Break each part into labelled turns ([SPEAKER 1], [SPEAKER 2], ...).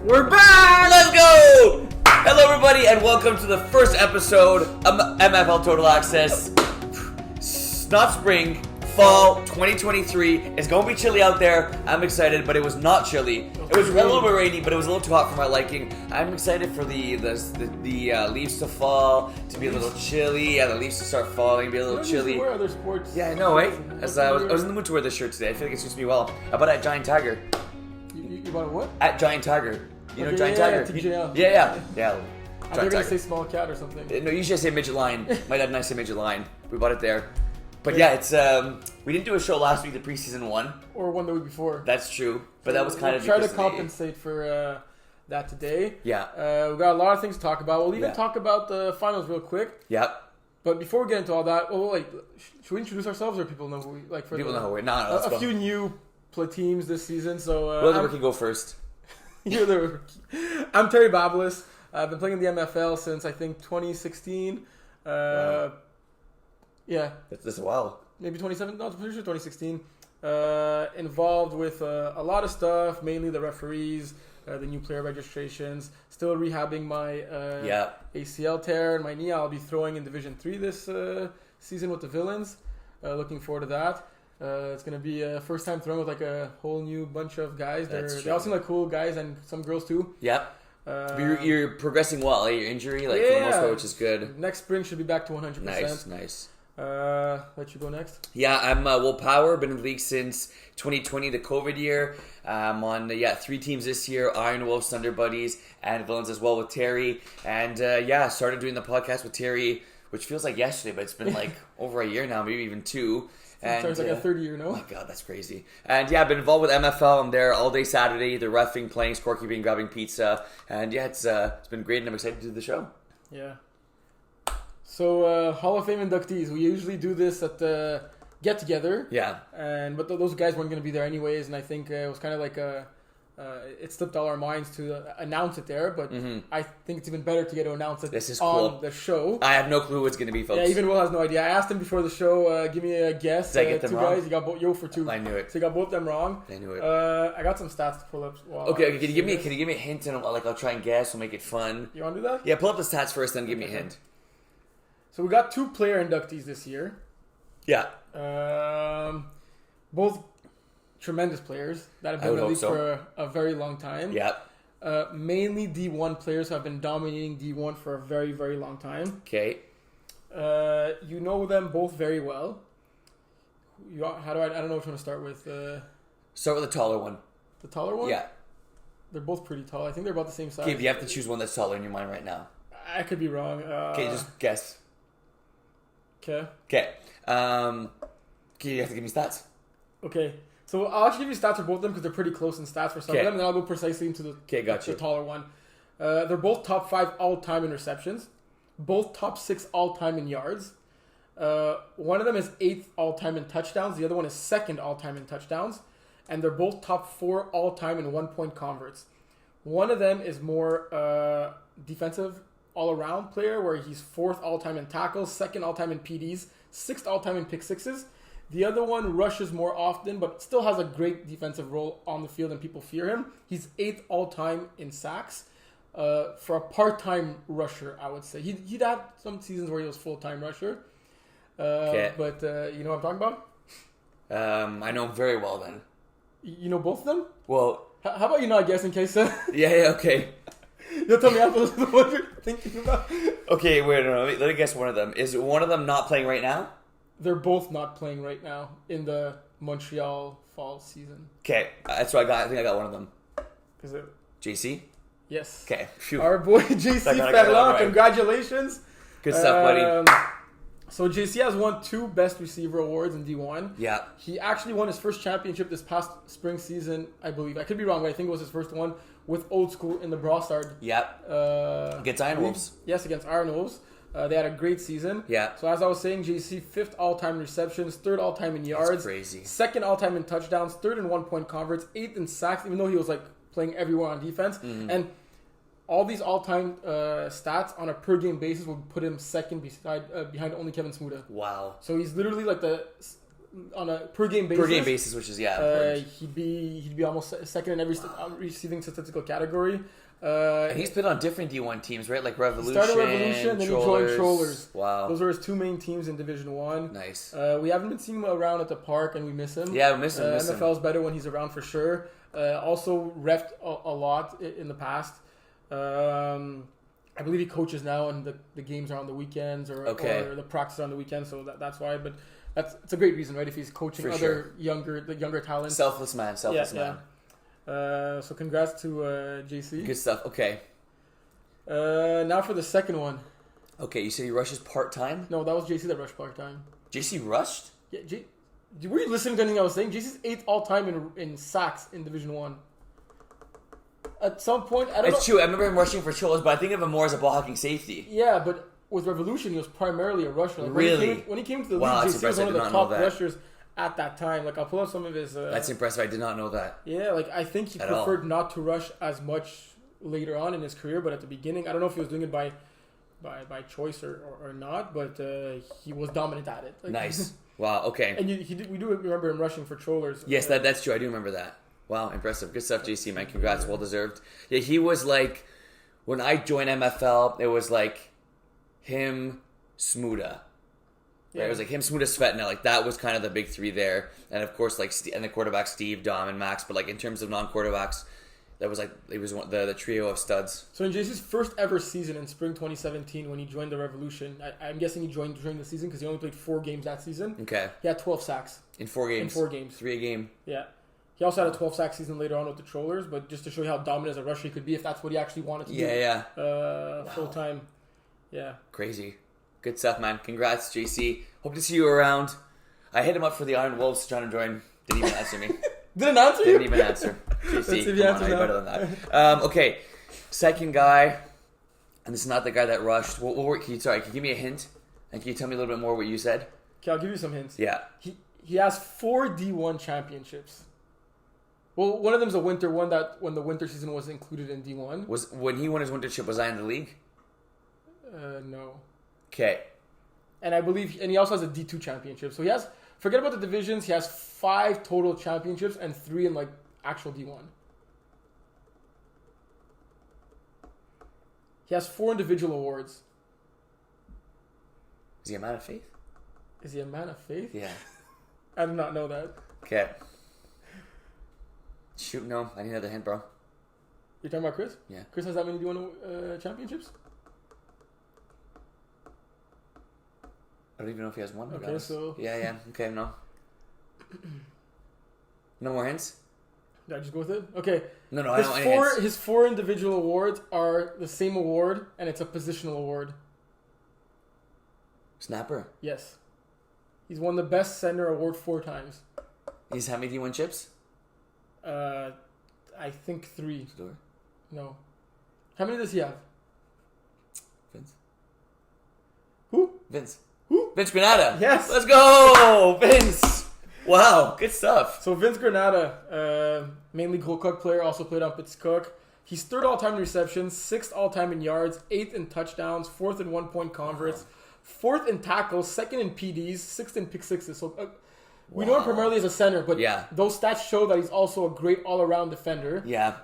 [SPEAKER 1] We're back!
[SPEAKER 2] Let's go! Hello everybody and welcome to the first episode of MFL Total Access. Not spring, fall 2023. It's going to be chilly out there. I'm excited, but it was not chilly. It was a little bit rainy, but it was a little too hot for my liking. I'm excited for the leaves to fall, to be a little chilly. Yeah, the leaves to start falling, be a little chilly.
[SPEAKER 1] Wear other sports.
[SPEAKER 2] Yeah, I know, right? I was in the mood to wear this shirt today. I feel like it suits me well. How about at Giant Tiger?
[SPEAKER 1] You bought what?
[SPEAKER 2] At Giant Tiger. You know Giant
[SPEAKER 1] Tiger?
[SPEAKER 2] Yeah,
[SPEAKER 1] TJL.
[SPEAKER 2] Yeah.
[SPEAKER 1] I thought you were going to say small cat or something.
[SPEAKER 2] No, usually I say midget line. My dad and I say midget line. We bought it there. But yeah, it's we didn't do a show last week, the preseason one.
[SPEAKER 1] Or one the week before.
[SPEAKER 2] That's true. But that was kind of
[SPEAKER 1] try to compensate for that today.
[SPEAKER 2] Yeah.
[SPEAKER 1] We've got a lot of things to talk about. We'll even
[SPEAKER 2] Yeah.
[SPEAKER 1] talk about the finals real quick.
[SPEAKER 2] Yep.
[SPEAKER 1] But before we get into all that, should we introduce ourselves or people know who we like? For
[SPEAKER 2] People know who we're not.
[SPEAKER 1] A few new teams this season. So
[SPEAKER 2] Will the rookie go first?
[SPEAKER 1] You're the rookie. I'm Terry Bablis. I've been playing in the MFL since I think 2016.
[SPEAKER 2] Wow.
[SPEAKER 1] Yeah.
[SPEAKER 2] That's a while.
[SPEAKER 1] Maybe 2017. No, I'm pretty sure 2016. Involved with a lot of stuff, mainly the referees, the new player registrations. Still rehabbing my ACL tear and my knee. I'll be throwing in Division 3 this season with the Villains. Looking forward to that. It's going to be a first time throwing with like a whole new bunch of guys. They all seem like cool guys and some girls too.
[SPEAKER 2] Yep. You're progressing well. Your injury, for the most part, which is good.
[SPEAKER 1] Next spring should be back to 100%.
[SPEAKER 2] Nice.
[SPEAKER 1] Let you go next.
[SPEAKER 2] Yeah, I'm Will Power. Been in the league since 2020, the COVID year. I'm on 3 teams this year: Iron Wolves, Thunder Buddies, and Villains as well with Terry. And started doing the podcast with Terry, which feels like yesterday, but it's been like over a year now, maybe even 2.
[SPEAKER 1] And sounds like a third year, no?
[SPEAKER 2] Oh my god, that's crazy. And yeah, I've been involved with MFL. I'm there all day Saturday, either reffing, playing, scorekeeping, grabbing pizza. And yeah, it's been great and I'm excited to do the show.
[SPEAKER 1] Yeah. So, Hall of Fame inductees. We usually do this at the get-together.
[SPEAKER 2] Yeah.
[SPEAKER 1] But those guys weren't going to be there anyways, and I think it was kind of like it slipped all our minds to announce it there, but I think it's even better to get to announce it on the show.
[SPEAKER 2] I have no clue what's going to be, folks.
[SPEAKER 1] Yeah, even Will has no idea. I asked him before the show, give me a guess.
[SPEAKER 2] Did I get them
[SPEAKER 1] 2
[SPEAKER 2] wrong?
[SPEAKER 1] guys, you got both for 2.
[SPEAKER 2] I knew it.
[SPEAKER 1] So you got both them wrong.
[SPEAKER 2] I knew it.
[SPEAKER 1] I got some stats to pull up.
[SPEAKER 2] Okay, can you give me a hint and I'll try and guess, we'll make it fun.
[SPEAKER 1] You want to do that?
[SPEAKER 2] Yeah, pull up the stats first, then give me a hint.
[SPEAKER 1] So we got 2 player inductees this year.
[SPEAKER 2] Yeah.
[SPEAKER 1] Both tremendous players that have been in the league for a very long time.
[SPEAKER 2] Yeah.
[SPEAKER 1] Mainly D1 players who have been dominating D1 for a very, very long time.
[SPEAKER 2] Okay.
[SPEAKER 1] You know them both very well. I don't know which one to start with.
[SPEAKER 2] Start with the taller one.
[SPEAKER 1] The taller one?
[SPEAKER 2] Yeah.
[SPEAKER 1] They're both pretty tall. I think they're about the same size.
[SPEAKER 2] Okay, you have to choose one that's taller in your mind right now.
[SPEAKER 1] I could be wrong.
[SPEAKER 2] Okay, just guess.
[SPEAKER 1] Okay.
[SPEAKER 2] You have to give me stats.
[SPEAKER 1] Okay. So I'll actually give you stats for both of them because they're pretty close in stats for some of them, and then I'll go precisely into the taller one. They're both top 5 all-time in receptions, both top 6 all-time in yards. One of them is 8th all-time in touchdowns. The other one is 2nd all-time in touchdowns, and they're both top 4 all-time in 1-point converts. One of them is more defensive all-around player, where he's 4th all-time in tackles, 2nd all-time in PDs, 6th all-time in pick sixes. The other one rushes more often, but still has a great defensive role on the field, and people fear him. He's 8th all-time in sacks. For a part-time rusher, I would say. He'd had some seasons where he was full-time rusher. But you know what I'm talking about?
[SPEAKER 2] I know him very well then.
[SPEAKER 1] You know both of them?
[SPEAKER 2] Well...
[SPEAKER 1] How about you not guess in case...
[SPEAKER 2] Yeah, okay.
[SPEAKER 1] You'll tell me after what you're thinking about.
[SPEAKER 2] Okay, wait, no, let me guess one of them. Is one of them not playing right now?
[SPEAKER 1] They're both not playing right now in the Montreal fall season.
[SPEAKER 2] Okay, that's what I got. I think I got one of them.
[SPEAKER 1] Is it?
[SPEAKER 2] JC?
[SPEAKER 1] Yes.
[SPEAKER 2] Okay, shoot.
[SPEAKER 1] Our boy JC Ferland, congratulations.
[SPEAKER 2] Good stuff, buddy.
[SPEAKER 1] So JC has won 2 Best Receiver awards in D1.
[SPEAKER 2] Yeah.
[SPEAKER 1] He actually won his first championship this past spring season, I believe. I could be wrong, but I think it was his first one with Old School in the Brossard.
[SPEAKER 2] Yep. Against Iron Wolves.
[SPEAKER 1] Yes, against Iron Wolves. They had a great season.
[SPEAKER 2] Yeah.
[SPEAKER 1] So as I was saying, JC 5th all-time receptions, 3rd all-time in yards.
[SPEAKER 2] That's crazy.
[SPEAKER 1] 2nd all-time in touchdowns, 3rd in 1-point converts, 8th in sacks, even though he was like playing everywhere on defense. Mm-hmm. And all these all-time stats on a per-game basis would put him second behind only Kevin Smuda.
[SPEAKER 2] Wow.
[SPEAKER 1] So he's literally like the on a per game basis.
[SPEAKER 2] Per game basis, which is
[SPEAKER 1] he'd be almost second in every receiving statistical category.
[SPEAKER 2] And he's been on different D1 teams, right? Like Revolution.
[SPEAKER 1] He started Revolution, then he joined Trollers.
[SPEAKER 2] Wow.
[SPEAKER 1] Those are his two main teams in Division 1.
[SPEAKER 2] Nice.
[SPEAKER 1] We haven't been seeing him around at the park, and we miss him.
[SPEAKER 2] Yeah, we miss him.
[SPEAKER 1] MFL's better when he's around for sure. Also reffed a lot in the past. I believe he coaches now, and the games are on the weekends, or the practice on the weekends, so that's why. But it's a great reason, right? If he's coaching younger talents.
[SPEAKER 2] Selfless man.
[SPEAKER 1] Yeah. So congrats to JC.
[SPEAKER 2] Good stuff. Okay.
[SPEAKER 1] Now for the second one.
[SPEAKER 2] Okay, you said he rushes part-time?
[SPEAKER 1] No, that was JC that rushed part-time.
[SPEAKER 2] JC rushed?
[SPEAKER 1] Yeah, were you listening to anything I was saying? JC's 8th all-time in sacks in Division 1. At some point, I don't know.
[SPEAKER 2] It's true. I remember him rushing for Cholos, but I think of him more as a ball-hawking safety.
[SPEAKER 1] Yeah, but with Revolution, he was primarily a rusher. Like
[SPEAKER 2] really?
[SPEAKER 1] When he came to the league, JC was one of the top rushers at that time. Like, I'll pull up some of his...
[SPEAKER 2] That's impressive. I did not know that.
[SPEAKER 1] Yeah, like, I think he preferred not to rush as much later on in his career, but at the beginning, I don't know if he was doing it by choice or not, but he was dominant at it. Like,
[SPEAKER 2] nice. Wow, okay.
[SPEAKER 1] And we do remember him rushing for Trollers.
[SPEAKER 2] Yes, that's true. I do remember that. Wow, impressive. Good stuff, JC, man. Congrats. Well deserved. Yeah, he was like... When I joined MFL, it was like him, Smuda. Right? It was like him, Smuda, Svetna. Like, that was kind of the big three there. And, of course, like, and the quarterbacks, Steve, Dom, and Max. But, like, in terms of non-quarterbacks, that was, like, it was the trio of studs.
[SPEAKER 1] So, in JC's first ever season in spring 2017, when he joined the Revolution, I'm guessing he joined during the season because he only played 4 games that season.
[SPEAKER 2] Okay.
[SPEAKER 1] He had 12 sacks.
[SPEAKER 2] In 4 games?
[SPEAKER 1] In 4 games.
[SPEAKER 2] 3 a game.
[SPEAKER 1] Yeah. He also had a 12-sack season later on with the Trollers, but just to show you how dominant as a rusher he could be if that's what he actually wanted to do.
[SPEAKER 2] Yeah.
[SPEAKER 1] Full-time. Yeah.
[SPEAKER 2] Crazy. Good stuff, man. Congrats, JC. Hope to see you around. I hit him up for the Iron Wolves trying to join. Didn't even answer me.
[SPEAKER 1] Didn't answer you?
[SPEAKER 2] Didn't even answer. JC, come on, are you better than that? Okay. Second guy, and this is not the guy that rushed. Can you give me a hint? And can you tell me a little bit more what you said?
[SPEAKER 1] Okay, I'll give you some hints.
[SPEAKER 2] Yeah.
[SPEAKER 1] He has 4 D1 championships. Well, one of them's a winter one that when the winter season was included in D1.
[SPEAKER 2] Was when he won his winter chip, was I in the league?
[SPEAKER 1] No.
[SPEAKER 2] Okay.
[SPEAKER 1] And I believe, and he also has a D2 championship. So he has, forget about the divisions, he has 5 total championships and 3 in like actual D1. He has 4 individual awards.
[SPEAKER 2] Is he a man of faith?
[SPEAKER 1] Is he a man of faith?
[SPEAKER 2] Yeah.
[SPEAKER 1] I did not know that.
[SPEAKER 2] Okay. Shoot, no. I need another hint, bro.
[SPEAKER 1] You're talking about Chris?
[SPEAKER 2] Yeah.
[SPEAKER 1] Chris has that many D1 championships?
[SPEAKER 2] I don't even know if he has one.
[SPEAKER 1] Okay, so...
[SPEAKER 2] Yeah. Okay, no. No more hints?
[SPEAKER 1] Did I just go with it? Okay.
[SPEAKER 2] No, I don't want any hints.
[SPEAKER 1] His 4 individual awards are the same award, and it's a positional award.
[SPEAKER 2] Snapper?
[SPEAKER 1] Yes. He's won the Best Center award 4 times.
[SPEAKER 2] He's how many D1 chips?
[SPEAKER 1] I think 3.
[SPEAKER 2] Store?
[SPEAKER 1] No. How many does he have?
[SPEAKER 2] Vince.
[SPEAKER 1] Who?
[SPEAKER 2] Vince.
[SPEAKER 1] Who?
[SPEAKER 2] Vince Granada.
[SPEAKER 1] Yes.
[SPEAKER 2] Let's go, Vince. Wow, good stuff.
[SPEAKER 1] So Vince Granada, mainly Gold Cook player, also played on Pittscook. He's 3rd all-time in receptions, 6th all-time in yards, 8th in touchdowns, 4th in 1-point converts, 4th in tackles, 2nd in PDs, 6th in pick sixes. So we know him primarily as a center, but those stats show that he's also a great all-around defender.
[SPEAKER 2] Yeah.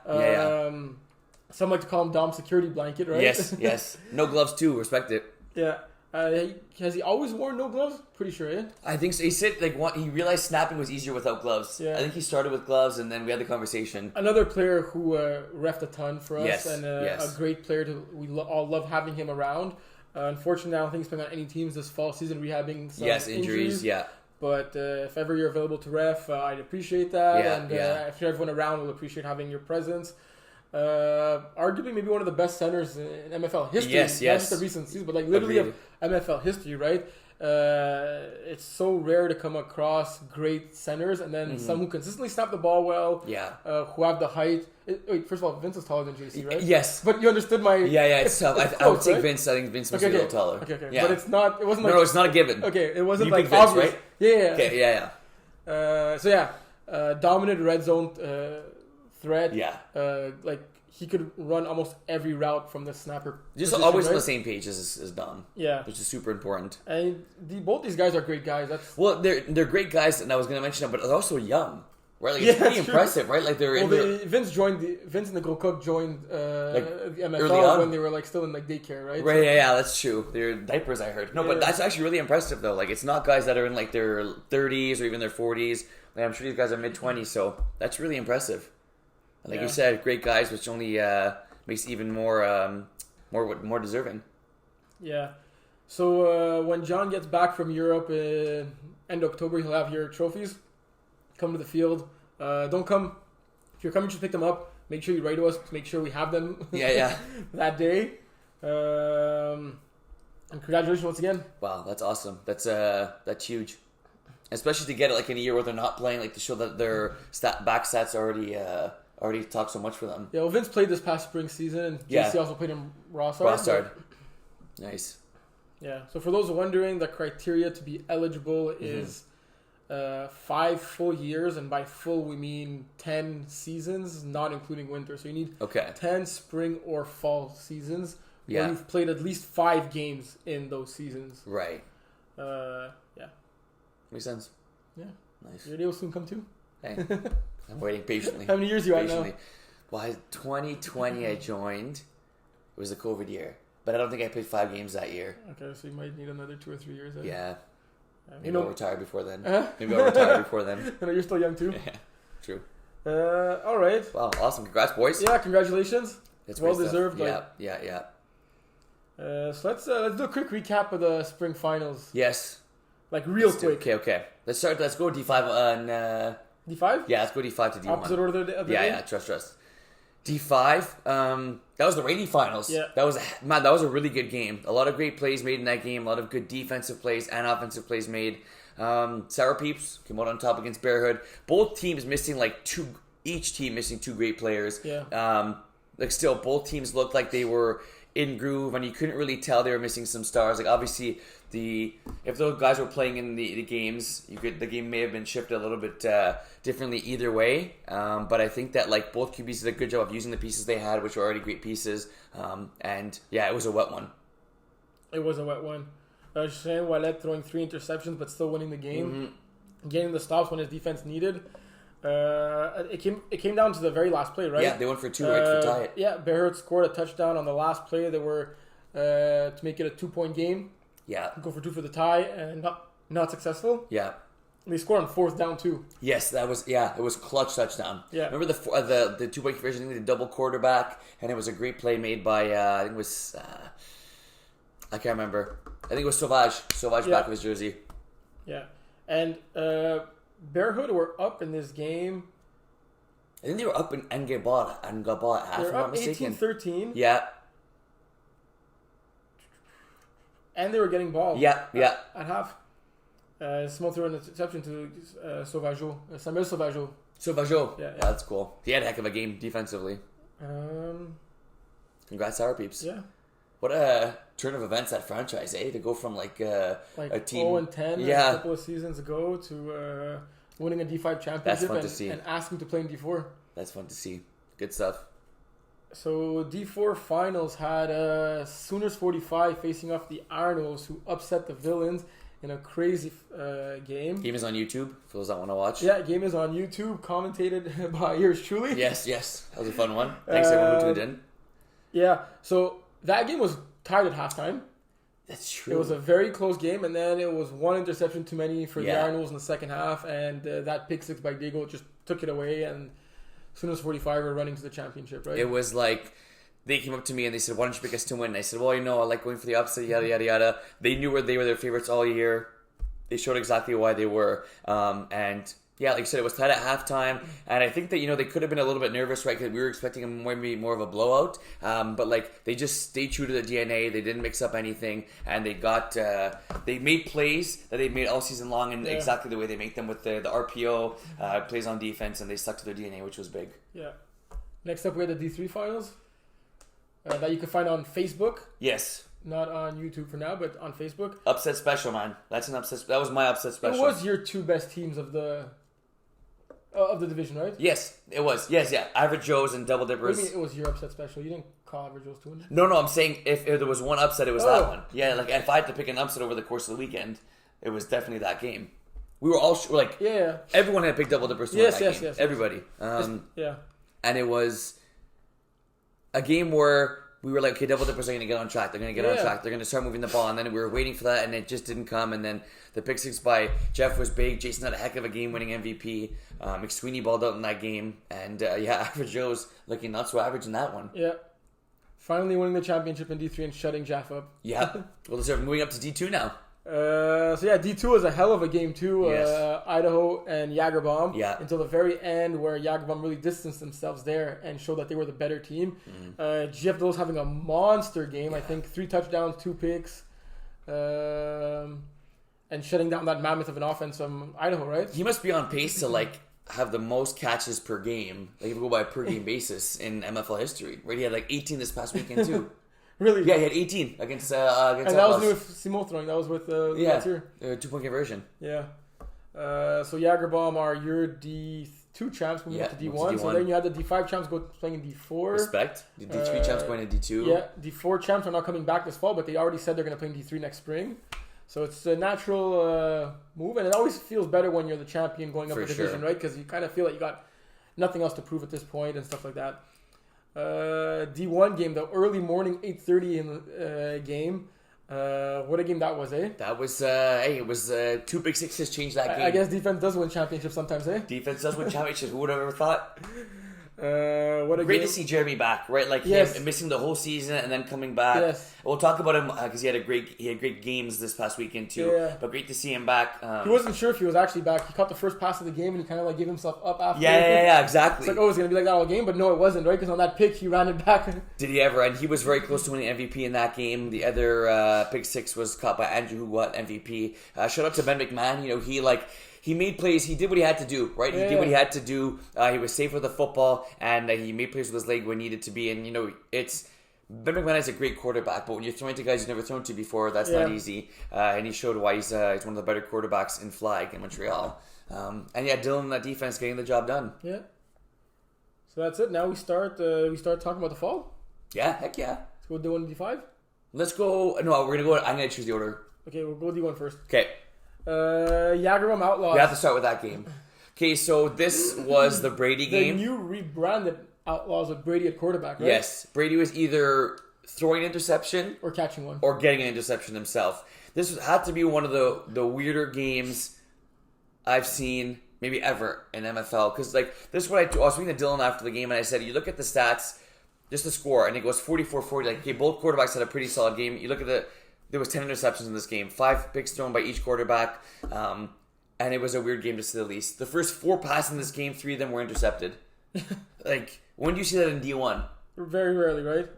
[SPEAKER 1] Some like to call him Dom security blanket, right?
[SPEAKER 2] Yes. No gloves too. Respect it.
[SPEAKER 1] Yeah. Has he always worn no gloves? Pretty sure, yeah.
[SPEAKER 2] I think so. He said he realized snapping was easier without gloves. Yeah. I think he started with gloves, and then we had the conversation.
[SPEAKER 1] Another player who reffed a ton for us,
[SPEAKER 2] yes.
[SPEAKER 1] and a great player. We all love having him around. Unfortunately, I don't think he's playing on any teams this fall season, rehabbing some injuries.
[SPEAKER 2] Yeah.
[SPEAKER 1] But if ever you're available to ref, I'd appreciate that. If everyone around will appreciate having your presence. Arguably maybe one of the best centers in MFL history.
[SPEAKER 2] Yes.
[SPEAKER 1] Not just the recent season, but like literally of MFL history, right? It's so rare to come across great centers and then some who consistently snap the ball well.
[SPEAKER 2] Yeah.
[SPEAKER 1] Who have the height. Wait, first of all, Vince is taller than JC, right?
[SPEAKER 2] Yes.
[SPEAKER 1] But you understood my...
[SPEAKER 2] Yeah, it's tough. I would take Vince. I think Vince must be a little taller.
[SPEAKER 1] Okay.
[SPEAKER 2] Yeah.
[SPEAKER 1] But it wasn't like...
[SPEAKER 2] No, it's not a given.
[SPEAKER 1] Okay, it wasn't
[SPEAKER 2] you
[SPEAKER 1] like
[SPEAKER 2] pick Vince,
[SPEAKER 1] obvious.
[SPEAKER 2] Right?
[SPEAKER 1] Yeah.
[SPEAKER 2] Okay, yeah.
[SPEAKER 1] Dominant red zone threat.
[SPEAKER 2] Yeah.
[SPEAKER 1] Like he could run almost every route from the snapper.
[SPEAKER 2] Just always on the same page as Dom.
[SPEAKER 1] Yeah.
[SPEAKER 2] Which is super important.
[SPEAKER 1] And both these guys are great guys.
[SPEAKER 2] They're great guys, and I was going to mention them, but they're also young. Right, like it's pretty impressive, right? Like they're
[SPEAKER 1] Vince and the Cook joined the MFL when they were like still in like daycare, right?
[SPEAKER 2] Right, yeah, that's true. They're diapers, I heard. No, but that's actually really impressive though. Like it's not guys that are in like their 30s or even their 40s. Like, I'm sure these guys are mid 20s, so that's really impressive. And like you said, great guys, which only makes it even more deserving.
[SPEAKER 1] Yeah. So when John gets back from Europe in end October, he'll have your trophies. Come to the field. Don't come. If you're coming, just pick them up. Make sure you write to us to make sure we have them.
[SPEAKER 2] Yeah.
[SPEAKER 1] that day. And congratulations once again.
[SPEAKER 2] Wow, that's awesome. That's huge. Especially to get it like in a year where they're not playing, like to show that their back stats already talk so much for them.
[SPEAKER 1] Yeah, well, Vince played this past spring season, and JC also played in Rossard.
[SPEAKER 2] Nice.
[SPEAKER 1] Yeah. So for those wondering, the criteria to be eligible is 5 full years, and by full we mean 10 seasons, not including winter. So you need 10 spring or fall seasons where you've played at least 5 games in those seasons.
[SPEAKER 2] Right.
[SPEAKER 1] Yeah.
[SPEAKER 2] Makes sense.
[SPEAKER 1] Yeah.
[SPEAKER 2] Nice.
[SPEAKER 1] Your day will soon come too.
[SPEAKER 2] Hey, I'm waiting patiently.
[SPEAKER 1] How many years are you at now?
[SPEAKER 2] Well, 2020 I joined. It was a COVID year. But I don't think I played 5 games that year.
[SPEAKER 1] Okay, so you might need another 2 or 3 years. Then.
[SPEAKER 2] Yeah. Maybe I'll retire before then. Maybe I'll retire before then.
[SPEAKER 1] No, you're still young too.
[SPEAKER 2] Yeah, true.
[SPEAKER 1] All right.
[SPEAKER 2] Wow, awesome. Congrats, boys.
[SPEAKER 1] Yeah, congratulations.
[SPEAKER 2] It's
[SPEAKER 1] well deserved.
[SPEAKER 2] Yeah.
[SPEAKER 1] So let's do a quick recap of the spring finals.
[SPEAKER 2] Yes.
[SPEAKER 1] Like real quick.
[SPEAKER 2] Okay. Let's go D5 on...
[SPEAKER 1] D5?
[SPEAKER 2] Yeah, let's go D5 to D1.
[SPEAKER 1] Opposite order of the day?
[SPEAKER 2] Yeah, trust. D5, that was the Rady finals.
[SPEAKER 1] Yeah.
[SPEAKER 2] That was a really good game. A lot of great plays made in that game. A lot of good defensive plays and offensive plays made. Sour Peeps came out on top against Bear Hood. Both teams missing each team missing 2 great players.
[SPEAKER 1] Yeah.
[SPEAKER 2] Still, both teams looked like they were in groove, and you couldn't really tell they were missing some stars. Like obviously, if those guys were playing in the games, the game may have been shifted a little bit differently either way. But I think that like both QBs did a good job of using the pieces they had, which were already great pieces. And yeah, it was a wet one.
[SPEAKER 1] It was a wet one. Shane Wallet throwing 3 interceptions, but still winning the game, getting the stops when his defense needed. It came down to the very last play, right?
[SPEAKER 2] Yeah, they went for 2 right to tie it.
[SPEAKER 1] Yeah, Bear Hood scored a touchdown on the last play. They were to make it a 2-point game.
[SPEAKER 2] Yeah.
[SPEAKER 1] Go for 2 for the tie, and not successful.
[SPEAKER 2] Yeah.
[SPEAKER 1] They scored on 4th down too.
[SPEAKER 2] Yes, it was clutch touchdown.
[SPEAKER 1] Yeah.
[SPEAKER 2] Remember the 2-point conversion? I think the double quarterback, and it was a great play made by I think it was I can't remember. I think it was Sauvage back of his jersey.
[SPEAKER 1] Yeah, and Bear Hood were up in this game.
[SPEAKER 2] I think they were up in Angabot at half.
[SPEAKER 1] They were up
[SPEAKER 2] mistaken.
[SPEAKER 1] 18-13.
[SPEAKER 2] Yeah.
[SPEAKER 1] And they were getting ball.
[SPEAKER 2] Yeah.
[SPEAKER 1] At half. Small throw an interception to Samuel Sauvageau.
[SPEAKER 2] Sauvageau. Yeah, that's cool. He had a heck of a game defensively. Congrats, Sour Peeps.
[SPEAKER 1] Yeah.
[SPEAKER 2] What a turn of events that franchise, eh? To go from a team
[SPEAKER 1] 0-10 a couple of seasons ago to winning a D5 championship.
[SPEAKER 2] That's fun to see.
[SPEAKER 1] And asking to play in D4.
[SPEAKER 2] That's fun to see. Good stuff.
[SPEAKER 1] So D4 finals had Sooners 45 facing off the Iron Wolves, who upset the Villains in a crazy game.
[SPEAKER 2] Game is on YouTube for those that want to watch.
[SPEAKER 1] Yeah, game is on YouTube, commentated by yours truly.
[SPEAKER 2] Yes. That was a fun one. Thanks everyone who tuned in.
[SPEAKER 1] Yeah, so that game was tied at halftime.
[SPEAKER 2] That's true.
[SPEAKER 1] It was a very close game, and then it was 1 interception too many for the Iron Wolves in the second half, and that pick 6 by Dago just took it away, and Sooners 45 were running to the championship, right?
[SPEAKER 2] It was like, they came up to me and they said, why don't you pick us to win? And I said, well, I like going for the upset, yada, yada, yada. They knew they were their favorites all year. They showed exactly why they were. And yeah, like I said, it was tied at halftime. And I think that, they could have been a little bit nervous, right? Because we were expecting maybe more of a blowout. But they just stayed true to the DNA. They didn't mix up anything. And they made plays that they made all season long in exactly the way they make them with the RPO, plays on defense. And they stuck to their DNA, which was big.
[SPEAKER 1] Yeah. Next up, we had the D3 finals that you can find on Facebook.
[SPEAKER 2] Yes.
[SPEAKER 1] Not on YouTube for now, but on Facebook.
[SPEAKER 2] Upset special, man. That's an upset. That was my upset special.
[SPEAKER 1] It was your 2 best teams of the Of the division, right?
[SPEAKER 2] Yes, it was. Yes, yeah. Average Joes and Double Dippers.
[SPEAKER 1] Maybe it was your upset special. You didn't call Average Joes to win.
[SPEAKER 2] No, I'm saying if there was one upset, it was that one. Yeah, like if I had to pick an upset over the course of the weekend, it was definitely that game. We were all everyone had picked Double Dippers to win that game. Yes. Everybody.
[SPEAKER 1] Yeah.
[SPEAKER 2] And it was a game where we were like, okay, Double Dippers are going to get on track. They're going to get on track. They're going to start moving the ball. And then we were waiting for that, and it just didn't come. And then the pick six by Jeff was big. Jason had a heck of a game-winning MVP. McSweeney balled out in that game. And, Average Joe's looking not so average in that one.
[SPEAKER 1] Yeah. Finally winning the championship in D3 and shutting Jeff up.
[SPEAKER 2] Yeah. Well, they're moving up to D2 now.
[SPEAKER 1] D2 was a hell of a game too.
[SPEAKER 2] Yes.
[SPEAKER 1] Idaho and Jagerbomb.
[SPEAKER 2] Yeah.
[SPEAKER 1] Until the very end, where Jagerbomb really distanced themselves there and showed that they were the better team. GF Dose having a monster game. I think 3 touchdowns, 2 picks, and shutting down that mammoth of an offense from Idaho. Right?
[SPEAKER 2] He must be on pace to have the most catches per game. Like if you go by a per game basis in MFL history. Right? He had 18 this past weekend too.
[SPEAKER 1] Really?
[SPEAKER 2] Yeah, he had 18 against
[SPEAKER 1] and that wasn't with Simo throwing. That was with
[SPEAKER 2] 2-point conversion.
[SPEAKER 1] Yeah. So Jagerbomb are your D2 champs moving up to D1. So then you had the D5 champs playing in D4.
[SPEAKER 2] Respect. The D3 champs going to D2.
[SPEAKER 1] Yeah. D4 champs are not coming back this fall, but they already said they're going to play in D3 next spring. So it's a natural move, and it always feels better when you're the champion going up the division, right? Because you kind of feel like you got nothing else to prove at this point and stuff like that. D1 game, the early morning 8:30 in game. What a game that was, eh?
[SPEAKER 2] That was it was 2 big sixes changed that game.
[SPEAKER 1] I guess defense does win championships sometimes, eh?
[SPEAKER 2] Defense does win championships. Who would have ever thought?
[SPEAKER 1] What a
[SPEAKER 2] great
[SPEAKER 1] game.
[SPEAKER 2] to see Jeremy back, right? Like him missing the whole season and then coming back.
[SPEAKER 1] Yes.
[SPEAKER 2] We'll talk about him because he had great games this past weekend too.
[SPEAKER 1] Yeah.
[SPEAKER 2] But great to see him back.
[SPEAKER 1] He wasn't sure if he was actually back. He caught the first pass of the game and he kind of gave himself up after.
[SPEAKER 2] Yeah, exactly.
[SPEAKER 1] It's like, it's gonna be like that all game, but no, it wasn't, right? Because on that pick, he ran it back.
[SPEAKER 2] Did he ever? And he was very close to winning MVP in that game. The other pick six was caught by Andrew, who got MVP. Shout out to Ben McMahon. He made plays. He did what he had to do, right? He did what he had to do. He was safe with the football, and he made plays with his leg when needed to be. And, Ben McMahon is a great quarterback, but when you're throwing to guys you've never thrown to before, that's not easy. And he showed why he's one of the better quarterbacks in flag in Montreal. Dylan and that defense getting the job done.
[SPEAKER 1] Yeah. So that's it. Now we start talking about the fall?
[SPEAKER 2] Yeah, heck yeah.
[SPEAKER 1] Let's go D1 D5?
[SPEAKER 2] Let's go. No, we're going to go. I'm going to choose the order.
[SPEAKER 1] Okay, we'll go D1 first.
[SPEAKER 2] Okay.
[SPEAKER 1] Jagerbomb Outlaws.
[SPEAKER 2] We have to start with that game. Okay, so this was the Brady game.
[SPEAKER 1] The new rebranded Outlaws with Brady at quarterback, right?
[SPEAKER 2] Yes. Brady was either throwing an interception
[SPEAKER 1] or catching one.
[SPEAKER 2] Or getting an interception himself. This had to be one of the weirder games I've seen maybe ever in MFL. Because this is what I was speaking to Dylan after the game, and I said, you look at the stats, just the score, and it goes 44-40. Both quarterbacks had a pretty solid game. You look at there was 10 interceptions in this game, 5 picks thrown by each quarterback, and it was a weird game to say the least. The first 4 passes in this game, 3 of them were intercepted. When do you see that in D1?
[SPEAKER 1] Very rarely, right?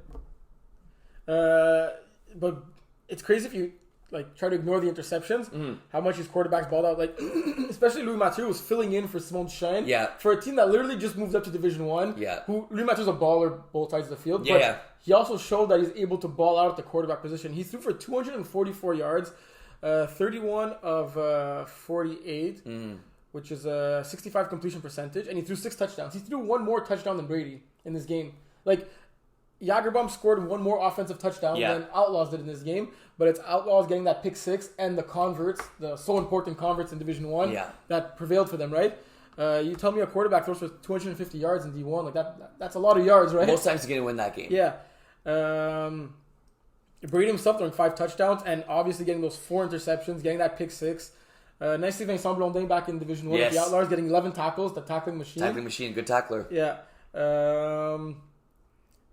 [SPEAKER 1] But it's crazy if you try to ignore the interceptions, how much his quarterbacks balled out. Especially Louis Mathieu was filling in for Simon Duchesne.
[SPEAKER 2] Yeah.
[SPEAKER 1] For a team that literally just moved up to Division 1.
[SPEAKER 2] Yeah.
[SPEAKER 1] Louis Mathieu's a baller both sides of the field.
[SPEAKER 2] Yeah,
[SPEAKER 1] but he also showed that he's able to ball out at the quarterback position. He threw for 244 yards, 31 of 48, which is a 65 completion percentage, and he threw 6 touchdowns. He threw 1 more touchdown than Brady in this game. Jagerbomb scored 1 more offensive touchdown than Outlaws did in this game, but it's Outlaws getting that pick 6 and the converts, the so important converts in Division 1 that prevailed for them, right? You tell me a quarterback throws for 250 yards in D1, that's a lot of yards, right?
[SPEAKER 2] Most times he's going to win that game.
[SPEAKER 1] Yeah. Brady himself throwing 5 touchdowns and obviously getting those 4 interceptions, getting that pick 6. Nicely Vincent Blondin back in Division 1 with the Outlaws, getting 11 tackles, the tackling machine.
[SPEAKER 2] Tackling machine, good tackler.
[SPEAKER 1] Yeah.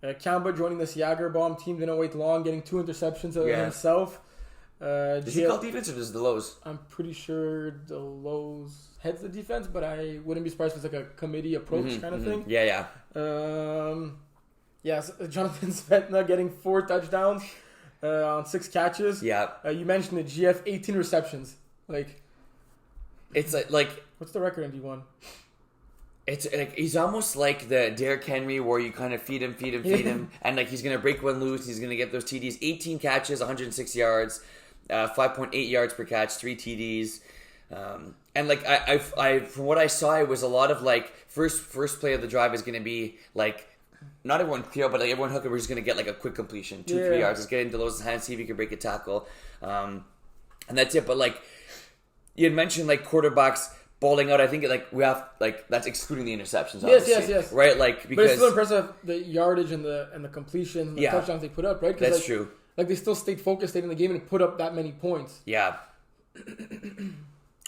[SPEAKER 1] Kamba joining this Jagerbomb team didn't wait long, getting 2 interceptions himself.
[SPEAKER 2] Does he call defense or does Delos?
[SPEAKER 1] I'm pretty sure Delos heads the defense, but I wouldn't be surprised if it's a committee approach kind of thing.
[SPEAKER 2] Yeah.
[SPEAKER 1] Yes, Jonathan Svetna getting 4 touchdowns on 6 catches.
[SPEAKER 2] Yeah.
[SPEAKER 1] You mentioned the GF 18 receptions.
[SPEAKER 2] It's
[SPEAKER 1] what's the record in D1?
[SPEAKER 2] It's he's almost like the Derrick Henry where you kind of feed him, and he's gonna break one loose. He's gonna get those TDs. 18 catches, 106 yards, 5.8 yards per catch, 3 TDs. And like I from what I saw, it was a lot of like first play of the drive is going to be like not everyone clear, but like everyone hooker is going to get like a quick completion, 2-3 yards. Just get into those hands, see if you can break a tackle, and that's it. But like you had mentioned, like quarterbacks balling out. I think like we have like that's excluding the interceptions.
[SPEAKER 1] Yes.
[SPEAKER 2] Right, like because
[SPEAKER 1] but it's still impressive the yardage and the completion, and the touchdowns they put up. Right,
[SPEAKER 2] that's
[SPEAKER 1] like,
[SPEAKER 2] true.
[SPEAKER 1] Like they still stayed focused, stayed in the game, and put up that many points.
[SPEAKER 2] Yeah.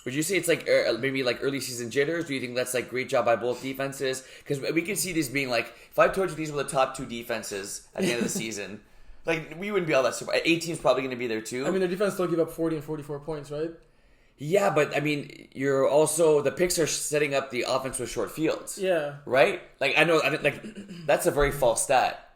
[SPEAKER 2] Would you say it's like maybe like early season jitters? Do you think that's like great job by both defenses? Because we can see this being like, if I told you these were the top 2 defenses at the end of the season, like we wouldn't be all that surprised. 18's probably going to be there too.
[SPEAKER 1] I mean, their defense still give up 40 and 44 points, right?
[SPEAKER 2] Yeah, but I mean, you're also the picks are setting up the offense with short fields.
[SPEAKER 1] Yeah.
[SPEAKER 2] Right? Like I know, like that's a very false stat.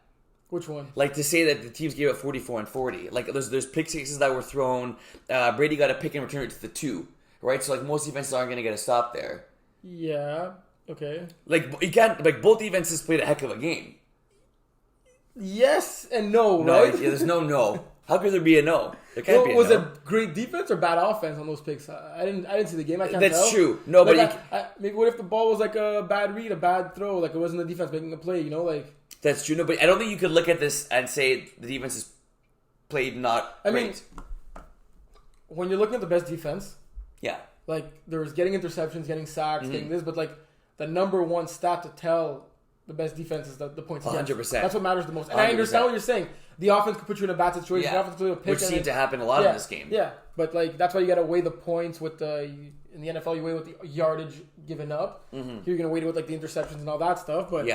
[SPEAKER 1] Which one?
[SPEAKER 2] Like to say that the teams gave up 44 and 40. Like there's pick sixes that were thrown. Brady got a pick and returned it to the 2. Right, so like most defenses aren't going to get a stop there.
[SPEAKER 1] Yeah. Okay.
[SPEAKER 2] Like you can't. Like both defenses played a heck of a game.
[SPEAKER 1] Yes and no.
[SPEAKER 2] No,
[SPEAKER 1] right?
[SPEAKER 2] There's no. How could there be a no? There can't be a
[SPEAKER 1] was
[SPEAKER 2] no.
[SPEAKER 1] it great defense or bad offense on those picks? I didn't see the game. I can't tell.
[SPEAKER 2] That's true. No,
[SPEAKER 1] like
[SPEAKER 2] but
[SPEAKER 1] maybe what if the ball was like a bad read, a bad throw, like it wasn't the defense making a play? You know, like
[SPEAKER 2] that's true. No, but I don't think you could look at this and say the defense has played not great.
[SPEAKER 1] I mean, when you're looking at the best defense.
[SPEAKER 2] Yeah.
[SPEAKER 1] Like, there was getting interceptions, getting sacks, getting this, but, like, the number one stat to tell the best defense is the points against.
[SPEAKER 2] 100%.
[SPEAKER 1] That's what matters the most. And
[SPEAKER 2] 100%.
[SPEAKER 1] I understand what you're saying. The offense could put you in a bad situation. The offense could put you in a pick.
[SPEAKER 2] Which seemed to happen a lot in this game.
[SPEAKER 1] Yeah, but, like, that's why you got to weigh the points with the... In the NFL, you weigh with the yardage given up. Mm-hmm. Here you're going to weigh it with, like, the interceptions and all that stuff. But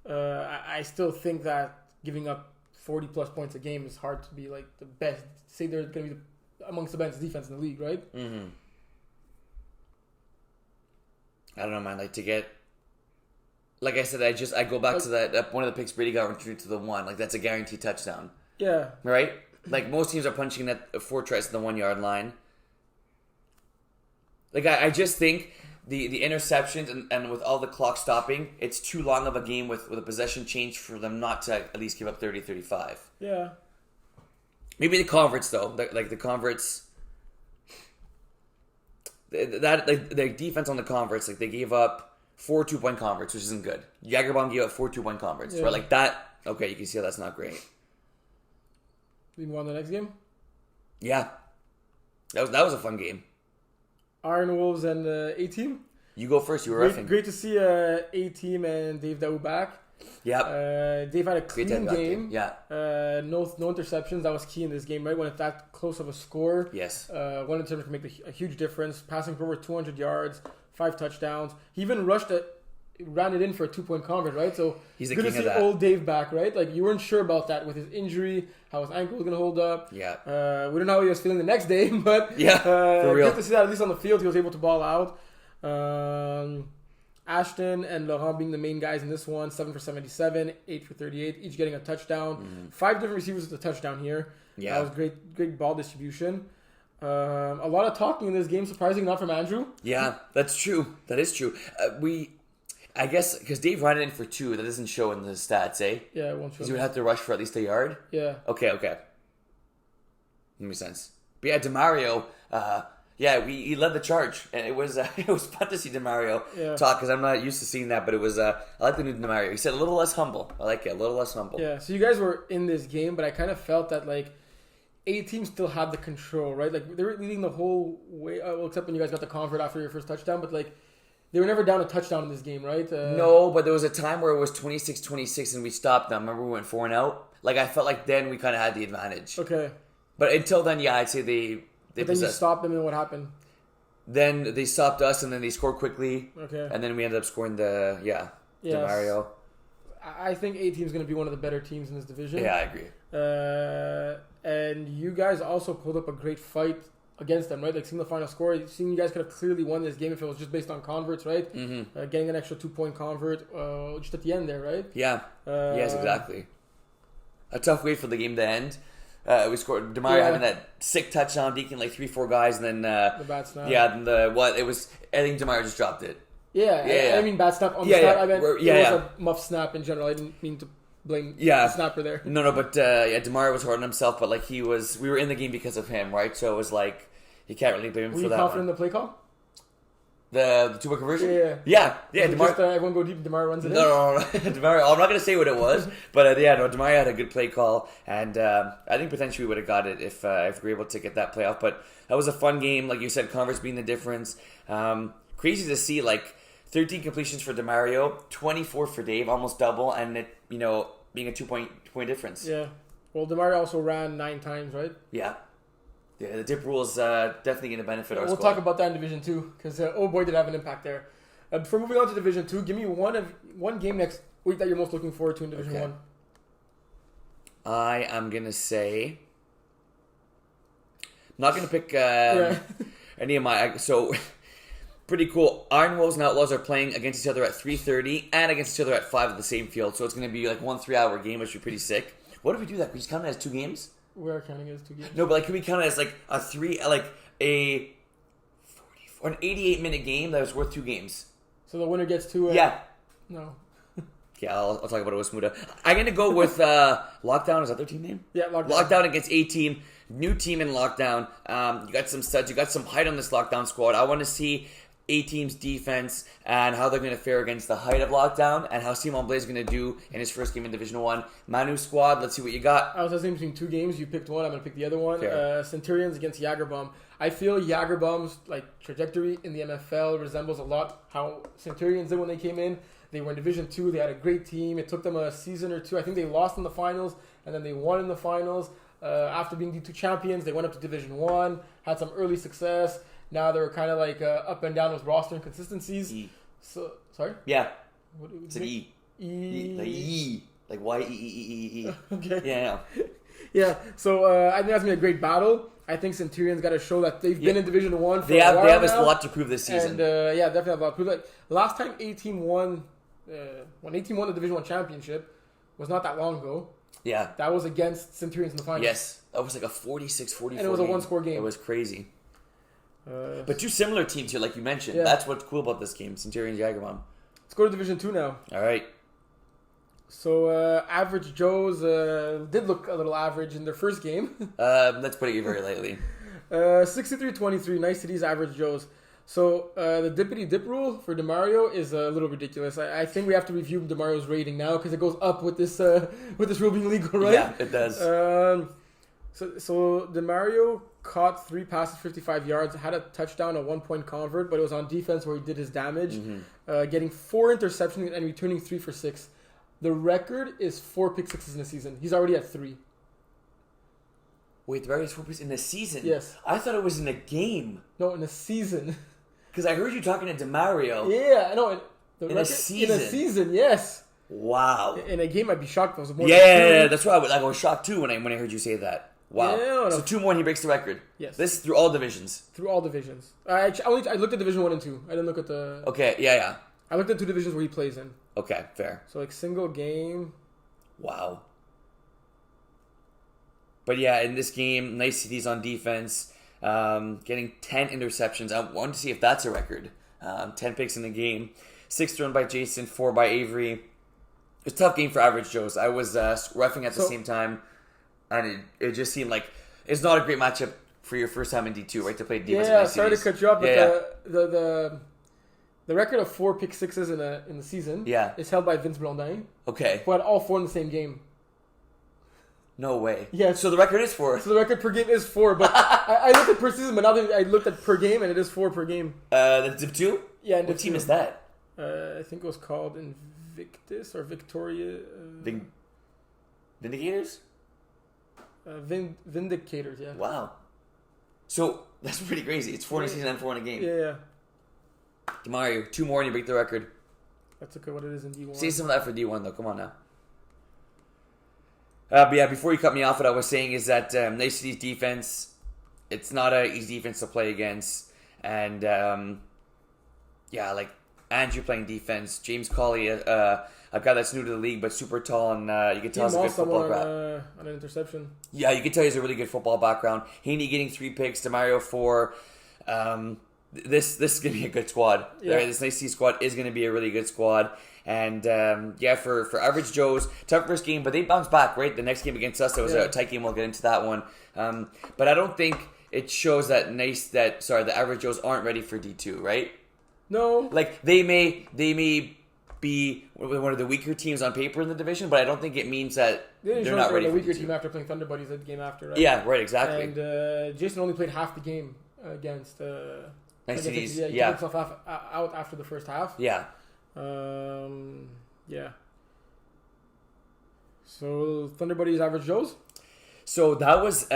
[SPEAKER 1] I still think that giving up 40-plus points a game is hard to be, like, the best. Say they're going to be amongst the best defense in the league, right?
[SPEAKER 2] Mm-hmm. I don't know, man. Like to get, like I said, I go back to that one of the picks Brady got returned to the 1. Like that's a guaranteed touchdown.
[SPEAKER 1] Yeah.
[SPEAKER 2] Right. Like most teams are punching that 4 tries to the 1 yard line. Like I just think the interceptions and with all the clock stopping, it's too long of a game with a possession change for them not to at least give up 30-35.
[SPEAKER 1] Yeah.
[SPEAKER 2] Maybe the converts though, like the converts. That the defense on the converts, like they gave up 4 2-point converts, which isn't good. Jagerbomb gave up 4 2-point converts, right? Like that. Okay, you can see how that's not great.
[SPEAKER 1] We move on to the next game.
[SPEAKER 2] Yeah, that was a fun game.
[SPEAKER 1] Iron Wolves and A-Team.
[SPEAKER 2] You go first. You were reffing.
[SPEAKER 1] Great to see A-Team and Dave Daou back.
[SPEAKER 2] Yeah.
[SPEAKER 1] Dave had a clean game.
[SPEAKER 2] Yeah.
[SPEAKER 1] No interceptions. That was key in this game, right? When it's that close of a score.
[SPEAKER 2] Yes.
[SPEAKER 1] One interception can make a huge difference. Passing for over 200 yards, 5 touchdowns. He even ran it in for a 2-point convert, right? So
[SPEAKER 2] he's the
[SPEAKER 1] good
[SPEAKER 2] king
[SPEAKER 1] to see
[SPEAKER 2] of that.
[SPEAKER 1] old Dave back, right? Like you weren't sure about that with his injury, how his ankle was going to hold up.
[SPEAKER 2] Yeah.
[SPEAKER 1] We don't know how he was feeling the next day, but
[SPEAKER 2] for real.
[SPEAKER 1] Good to see that at least on the field he was able to ball out. Ashton and Laurent being the main guys in this one, 7 for 77, 8 for 38, each getting a touchdown. Mm-hmm. 5 different receivers with a touchdown here. Yeah. That was great ball distribution. A lot of talking in this game, surprising not from Andrew.
[SPEAKER 2] Yeah, that's true. That is true. I guess, because Dave ran it in for 2, that doesn't show in the stats, eh?
[SPEAKER 1] Yeah, it won't show.
[SPEAKER 2] Because you would have to rush for at least a yard?
[SPEAKER 1] Yeah.
[SPEAKER 2] Okay. That makes sense. But yeah, DeMario... he led the charge, and it was fun to see DeMario talk because I'm not used to seeing that. But it was I like the new DeMario. He said a little less humble. I like it, a little less humble.
[SPEAKER 1] Yeah. So you guys were in this game, but I kind of felt that like A-Team still had the control, right? Like they were leading the whole way, well, except when you guys got the convert after your first touchdown. But like they were never down a touchdown in this game, right?
[SPEAKER 2] No, but there was a time where it was 26-26 and we stopped them. Remember we went 4 and out. Like I felt like then we kind of had the advantage.
[SPEAKER 1] Okay.
[SPEAKER 2] But until then, yeah, I'd say they.
[SPEAKER 1] But then you stopped them, and what happened?
[SPEAKER 2] Then they stopped us, and then they scored quickly.
[SPEAKER 1] Okay.
[SPEAKER 2] And then we ended up scoring DeMario.
[SPEAKER 1] I think A-Team's going to be one of the better teams in this division.
[SPEAKER 2] Yeah, I agree.
[SPEAKER 1] And you guys also pulled up a great fight against them, right? Like, seeing the final score, seeing you guys could have clearly won this game if it was just based on converts, right? Mm-hmm. Getting an extra 2-point convert just at the end there, right?
[SPEAKER 2] Yeah. Yes, exactly. A tough way for the game to end. We scored DeMario having that sick touchdown, deking like 3-4 guys, and then
[SPEAKER 1] the bad snap.
[SPEAKER 2] Yeah, then it was. I think DeMario just dropped it.
[SPEAKER 1] I mean bad snap on the snap. I meant it was a muff snap in general. I didn't mean to blame the snapper there.
[SPEAKER 2] No, but DeMario was hard on himself, but like we were in the game because of him, right? So it was like you can't really blame him for that.
[SPEAKER 1] Were you confident in the play call?
[SPEAKER 2] The two-point conversion?
[SPEAKER 1] Yeah.
[SPEAKER 2] DeMar-
[SPEAKER 1] everyone go deep, DeMar runs it in?
[SPEAKER 2] No. DeMar, I'm not going to say what it was, but DeMar had a good play call, and I think potentially we would have got it if we were able to get that playoff. But that was a fun game. Like you said, Converse being the difference. Crazy to see, 13 completions for DeMario, 24 for Dave, almost double, and it, being a 2-point difference.
[SPEAKER 1] Yeah. Well, DeMario also ran 9 times, right?
[SPEAKER 2] Yeah. Yeah, the dip rule is definitely going to benefit our
[SPEAKER 1] We'll
[SPEAKER 2] squad.
[SPEAKER 1] talk about that in Division 2, because oh boy, did it have an impact there. Before moving on to Division 2, give me one game next week that you're most looking forward to in Division 1.
[SPEAKER 2] I am going to say... I'm not going to pick any of my... So, pretty cool. Iron Wolves and Outlaws are playing against each other at 3:30 and against each other at 5 at the same field. So it's going to be 1 3-hour game, which would be pretty sick. What if we do that? Can we just count it as 2 games?
[SPEAKER 1] We are counting it as 2 games.
[SPEAKER 2] No, but can we count it as a 44, an 88-minute game that was worth 2 games?
[SPEAKER 1] So the winner gets 2.
[SPEAKER 2] Yeah.
[SPEAKER 1] No.
[SPEAKER 2] Yeah, I'll talk about it with Smuda. I'm going to go with Lockdown. Is that their team name?
[SPEAKER 1] Yeah, Lockdown.
[SPEAKER 2] Lockdown against A-Team. New team in Lockdown. You got some studs. You got some height on this Lockdown squad. I want to see A-Team's defense and how they're going to fare against the height of Lockdown and how Simon Blais is going to do in his first game in Division 1. Manu squad, let's see what you got.
[SPEAKER 1] I was hesitating between 2 games. You picked one. I'm going to pick the other one.
[SPEAKER 2] Fair.
[SPEAKER 1] Centurions against Jagerbomb. I feel Jagerbomb's trajectory in the MFL resembles a lot how Centurions did when they came in. They were in Division 2. They had a great team. It took them a season or 2. I think they lost in the finals, and then they won in the finals. After being D2 champions, they went up to Division 1, had some early success. Now they're kind of up and down with roster inconsistencies.
[SPEAKER 2] E.
[SPEAKER 1] So, sorry?
[SPEAKER 2] Yeah.
[SPEAKER 1] What,
[SPEAKER 2] it's an E.
[SPEAKER 1] E.
[SPEAKER 2] Like E. Like Y-E-E-E-E.
[SPEAKER 1] Okay.
[SPEAKER 2] Yeah.
[SPEAKER 1] Yeah, so I think that's going to be a great battle. I think Centurions got to show that they've been in Division 1 for a while
[SPEAKER 2] They have
[SPEAKER 1] now.
[SPEAKER 2] a lot to prove this season.
[SPEAKER 1] And definitely have a lot to prove. Last time A-Team won, when A-Team won the Division 1 championship, was not that long ago.
[SPEAKER 2] Yeah.
[SPEAKER 1] That was against Centurions in the finals.
[SPEAKER 2] Yes. That was a 46-44
[SPEAKER 1] And it was a one-score game.
[SPEAKER 2] It was crazy. But 2 similar teams here, like you mentioned.
[SPEAKER 1] Yeah.
[SPEAKER 2] That's what's cool about this game, Centurions Jagerbomb.
[SPEAKER 1] Let's go to Division 2 now.
[SPEAKER 2] All right.
[SPEAKER 1] So, Average Joes did look a little average in their first game.
[SPEAKER 2] Let's put it very lightly.
[SPEAKER 1] 63-23, Nice Cities Average Joes. So, the dippity dip rule for DeMario is a little ridiculous. I think we have to review DeMario's rating now because it goes up with this rule being legal, right?
[SPEAKER 2] Yeah, it does.
[SPEAKER 1] So DeMario caught 3 passes, 55 yards, had a touchdown, a 1-point convert, but it was on defense where he did his damage, getting 4 interceptions and returning 3 for 6. The record is 4 pick sixes in the season. He's already at 3.
[SPEAKER 2] Wait, the record is 4 picks in the season?
[SPEAKER 1] Yes.
[SPEAKER 2] I thought it was in a game.
[SPEAKER 1] No, in a season.
[SPEAKER 2] Because I heard you talking to DeMario.
[SPEAKER 1] Yeah, I know.
[SPEAKER 2] In a season?
[SPEAKER 1] In a season, yes.
[SPEAKER 2] Wow.
[SPEAKER 1] In a game, I'd be shocked if it was more.
[SPEAKER 2] Yeah, that's why I was shocked too when I heard you say that. Wow.
[SPEAKER 1] Yeah, no.
[SPEAKER 2] So 2 more and he breaks the record.
[SPEAKER 1] Yes.
[SPEAKER 2] This is through all divisions.
[SPEAKER 1] Through all divisions. I looked at Division 1 and 2. I didn't look at the...
[SPEAKER 2] Okay, yeah.
[SPEAKER 1] I looked at 2 divisions where he plays in.
[SPEAKER 2] Okay, fair.
[SPEAKER 1] So single game.
[SPEAKER 2] Wow. But yeah, in this game, Nice Cities on defense, getting 10 interceptions. I wanted to see if that's a record. 10 picks in the game. 6 thrown by Jason, 4 by Avery. It was a tough game for Average Joes. I was roughing at the same time, and it just seemed like it's not a great matchup for your first time in D2, right? To play defense.
[SPEAKER 1] Yeah, sorry to cut you off, but the record of 4 pick sixes in the season is held by Vince Blondin.
[SPEAKER 2] Okay.
[SPEAKER 1] Who had all 4 in the same game.
[SPEAKER 2] No way.
[SPEAKER 1] Yeah.
[SPEAKER 2] So the record is 4.
[SPEAKER 1] So the record per game is 4, but I looked at per season, but now I looked at per game, and it is 4 per game.
[SPEAKER 2] That's Zip 2?
[SPEAKER 1] Yeah.
[SPEAKER 2] What team is that?
[SPEAKER 1] I think it was called Invictus or Victoria.
[SPEAKER 2] Vindicators?
[SPEAKER 1] Vindicators, yeah.
[SPEAKER 2] Wow. So that's pretty crazy. It's 4 in a season and 4 in a game.
[SPEAKER 1] Yeah.
[SPEAKER 2] DeMario, 2 more and you break the record.
[SPEAKER 1] That's okay. What it is in D1.
[SPEAKER 2] Say some of that for D1 though. Come on now. But yeah, before you cut me off, what I was saying is that Nice City's defense, it's not an easy defense to play against. And Andrew playing defense, James Colley, a guy that's new to the league but super tall, and you can tell he's a good football background.
[SPEAKER 1] On an interception.
[SPEAKER 2] Yeah, you can tell he's a really good football background. Haney getting 3 picks, DeMario 4. This is going to be a good squad.
[SPEAKER 1] Yeah.
[SPEAKER 2] This Nice City squad is going to be a really good squad. And for Average Joes, tough first game, but they bounced back, right? The next game against us, that was a tight game. We'll get into that one. But I don't think it shows that the Average Joes aren't ready for D2, right?
[SPEAKER 1] No.
[SPEAKER 2] Like, they may be one of the weaker teams on paper in the division, but I don't think it means that they're not ready for
[SPEAKER 1] the weaker team after playing Thunder Buddies the game after, right?
[SPEAKER 2] Yeah, right, exactly.
[SPEAKER 1] And Jason only played half the game against
[SPEAKER 2] Inductees.
[SPEAKER 1] Yeah, he took himself out after the first half.
[SPEAKER 2] Yeah.
[SPEAKER 1] Yeah. So Thunder Buddies average Joes?
[SPEAKER 2] So that was